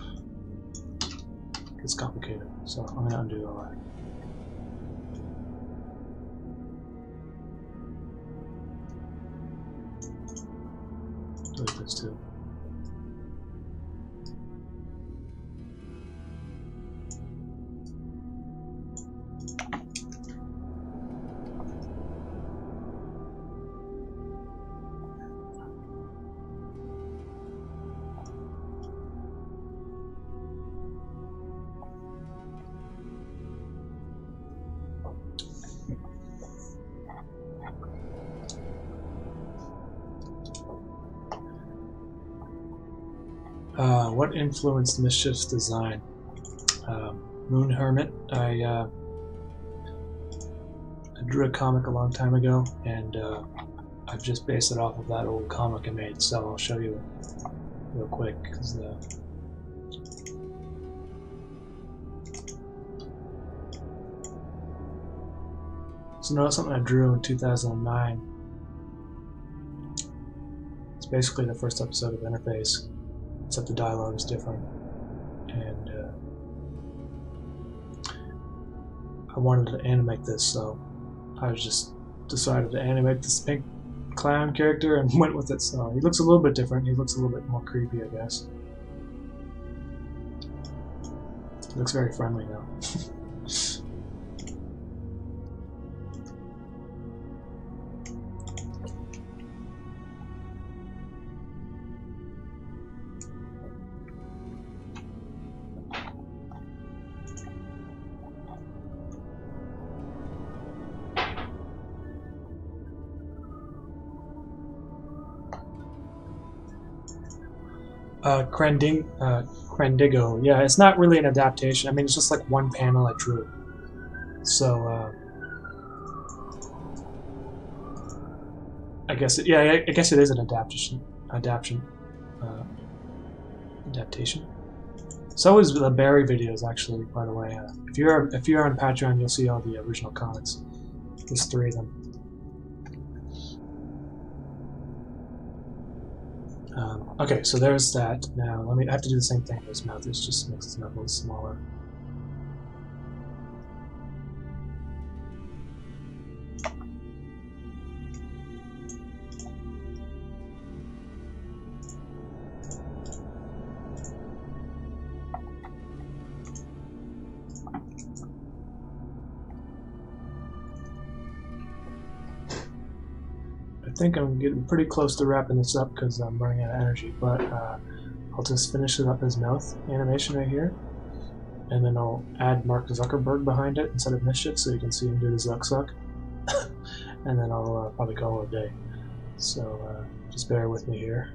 It's complicated, so I'm gonna undo all that. Delete this too. What influenced Mischief's design? Moon Hermit. I drew a comic a long time ago, and I've just based it off of that old comic I made, so I'll show you real quick. Cause so notice something I drew in 2009. It's basically the first episode of Interface, except the dialogue is different, and I wanted to animate this, so I just decided to animate this pink clown character and went with it. So he looks a little bit different. He looks a little bit more creepy, I guess. He looks very friendly now. Crandigo. Yeah, it's not really an adaptation. I mean, it's just like one panel I drew. So, I guess it, yeah, I guess it is an adaptation. Adaptation. So is the Barry videos, actually. By the way, if you're on Patreon, you'll see all the original comics. There's 3 of them. Okay, so there's that. Now, I have to do the same thing with his mouth. It just makes his mouth a little smaller. I think I'm getting pretty close to wrapping this up because I'm running out of energy, but I'll just finish it up his mouth animation right here, and then I'll add Mark Zuckerberg behind it instead of Mischief so you can see him do the Zuck, and then I'll probably call it a day. So just bear with me here.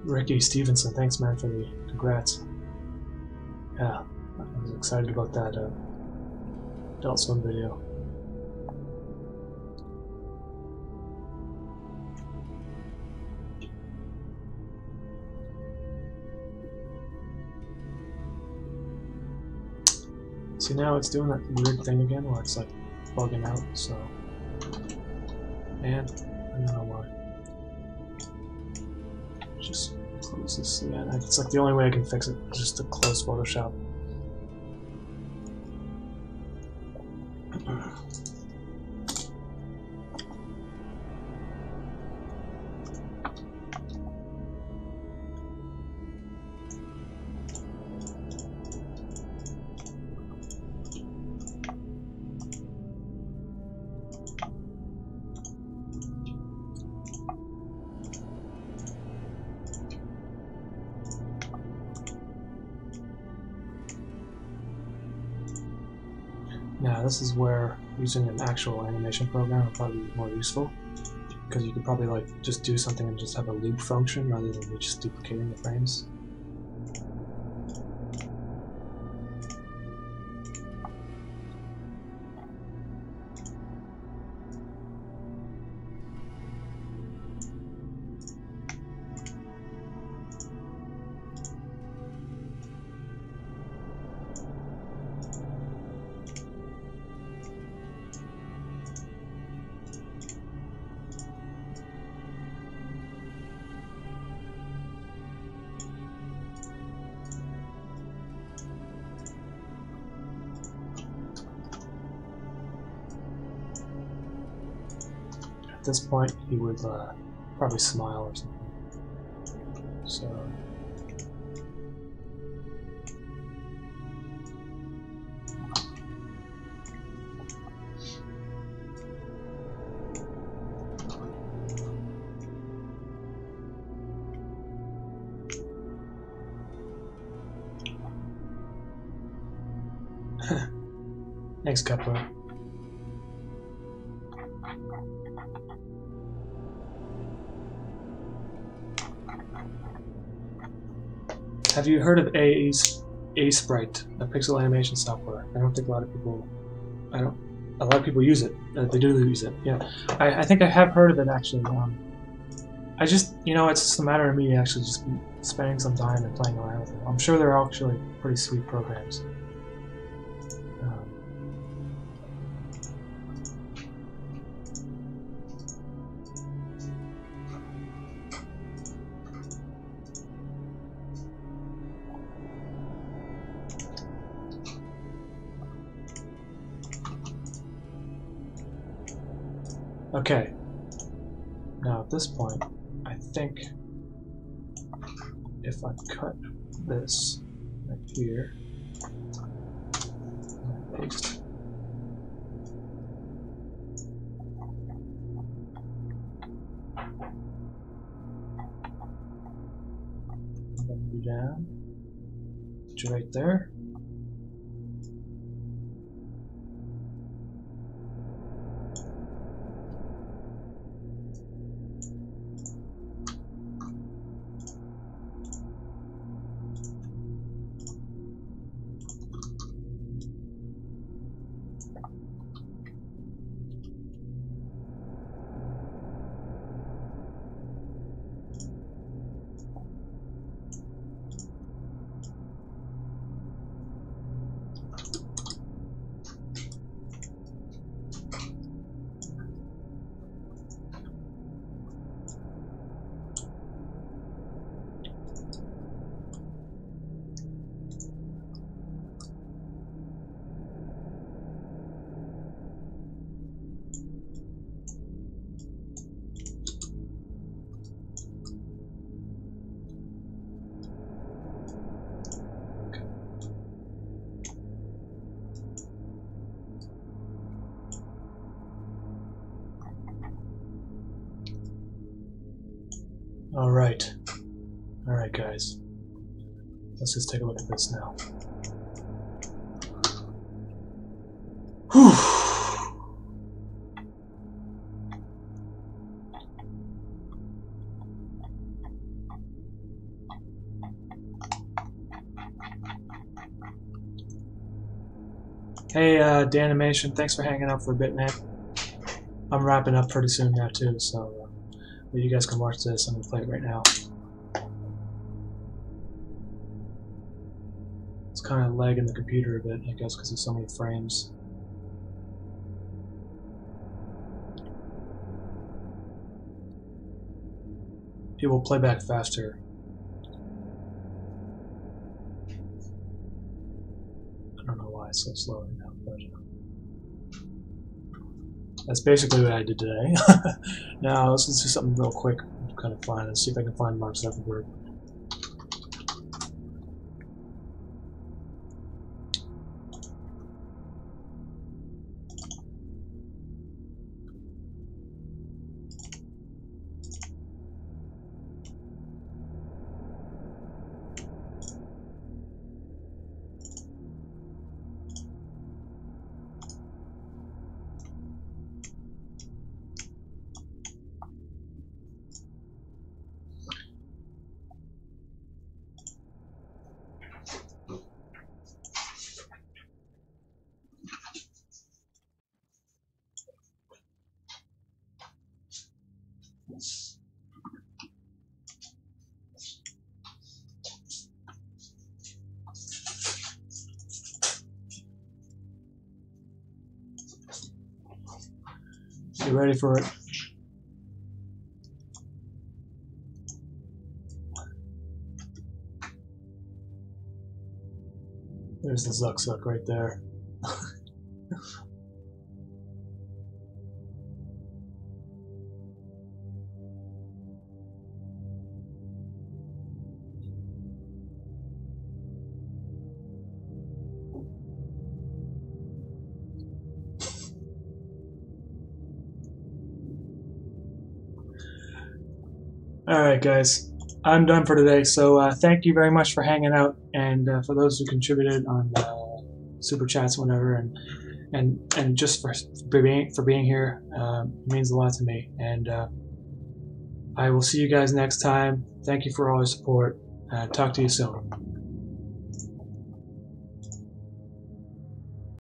Ricky Stevenson, thanks man for the congrats. Yeah, I was excited about that Adult Swim video. See, now it's doing that weird thing again where it's like bugging out, so. And I don't know why. Just close this again. It's like the only way I can fix it is just to close Photoshop. Now this is where using an actual animation program would probably be more useful, because you could probably like just do something and just have a loop function rather than just duplicating the frames. At this point, he would probably smile or something. So. Thanks, Kepler. Have you heard of Sprite, a pixel animation software? I don't think a lot of people. A lot of people use it. They do use it. Yeah, I think I have heard of it actually. I just, it's just a matter of me actually just spending some time and playing around with it. I'm sure they're actually pretty sweet programs. Okay, now at this point, I think if I cut this right here, and paste, and then go down, put you right there. Alright guys, let's just take a look at this now. Whew. Hey Danimation, thanks for hanging out for a bit, man. I'm wrapping up pretty soon now too, so you guys can watch this. I'm gonna play it right now. Let's kind of lagging the computer a bit, I guess, because of so many frames. It will play back faster. I don't know why it's so slow right now, but that's basically what I did today. Now let's do something real quick, kind of fun, and see if I can find Mark Zuckerberg. You ready for it? There's the Zuck right there. Alright guys, I'm done for today, so thank you very much for hanging out, and for those who contributed on Super Chats whenever, and just for being here, it means a lot to me, and I will see you guys next time. Thank you for all your support. Talk to you soon.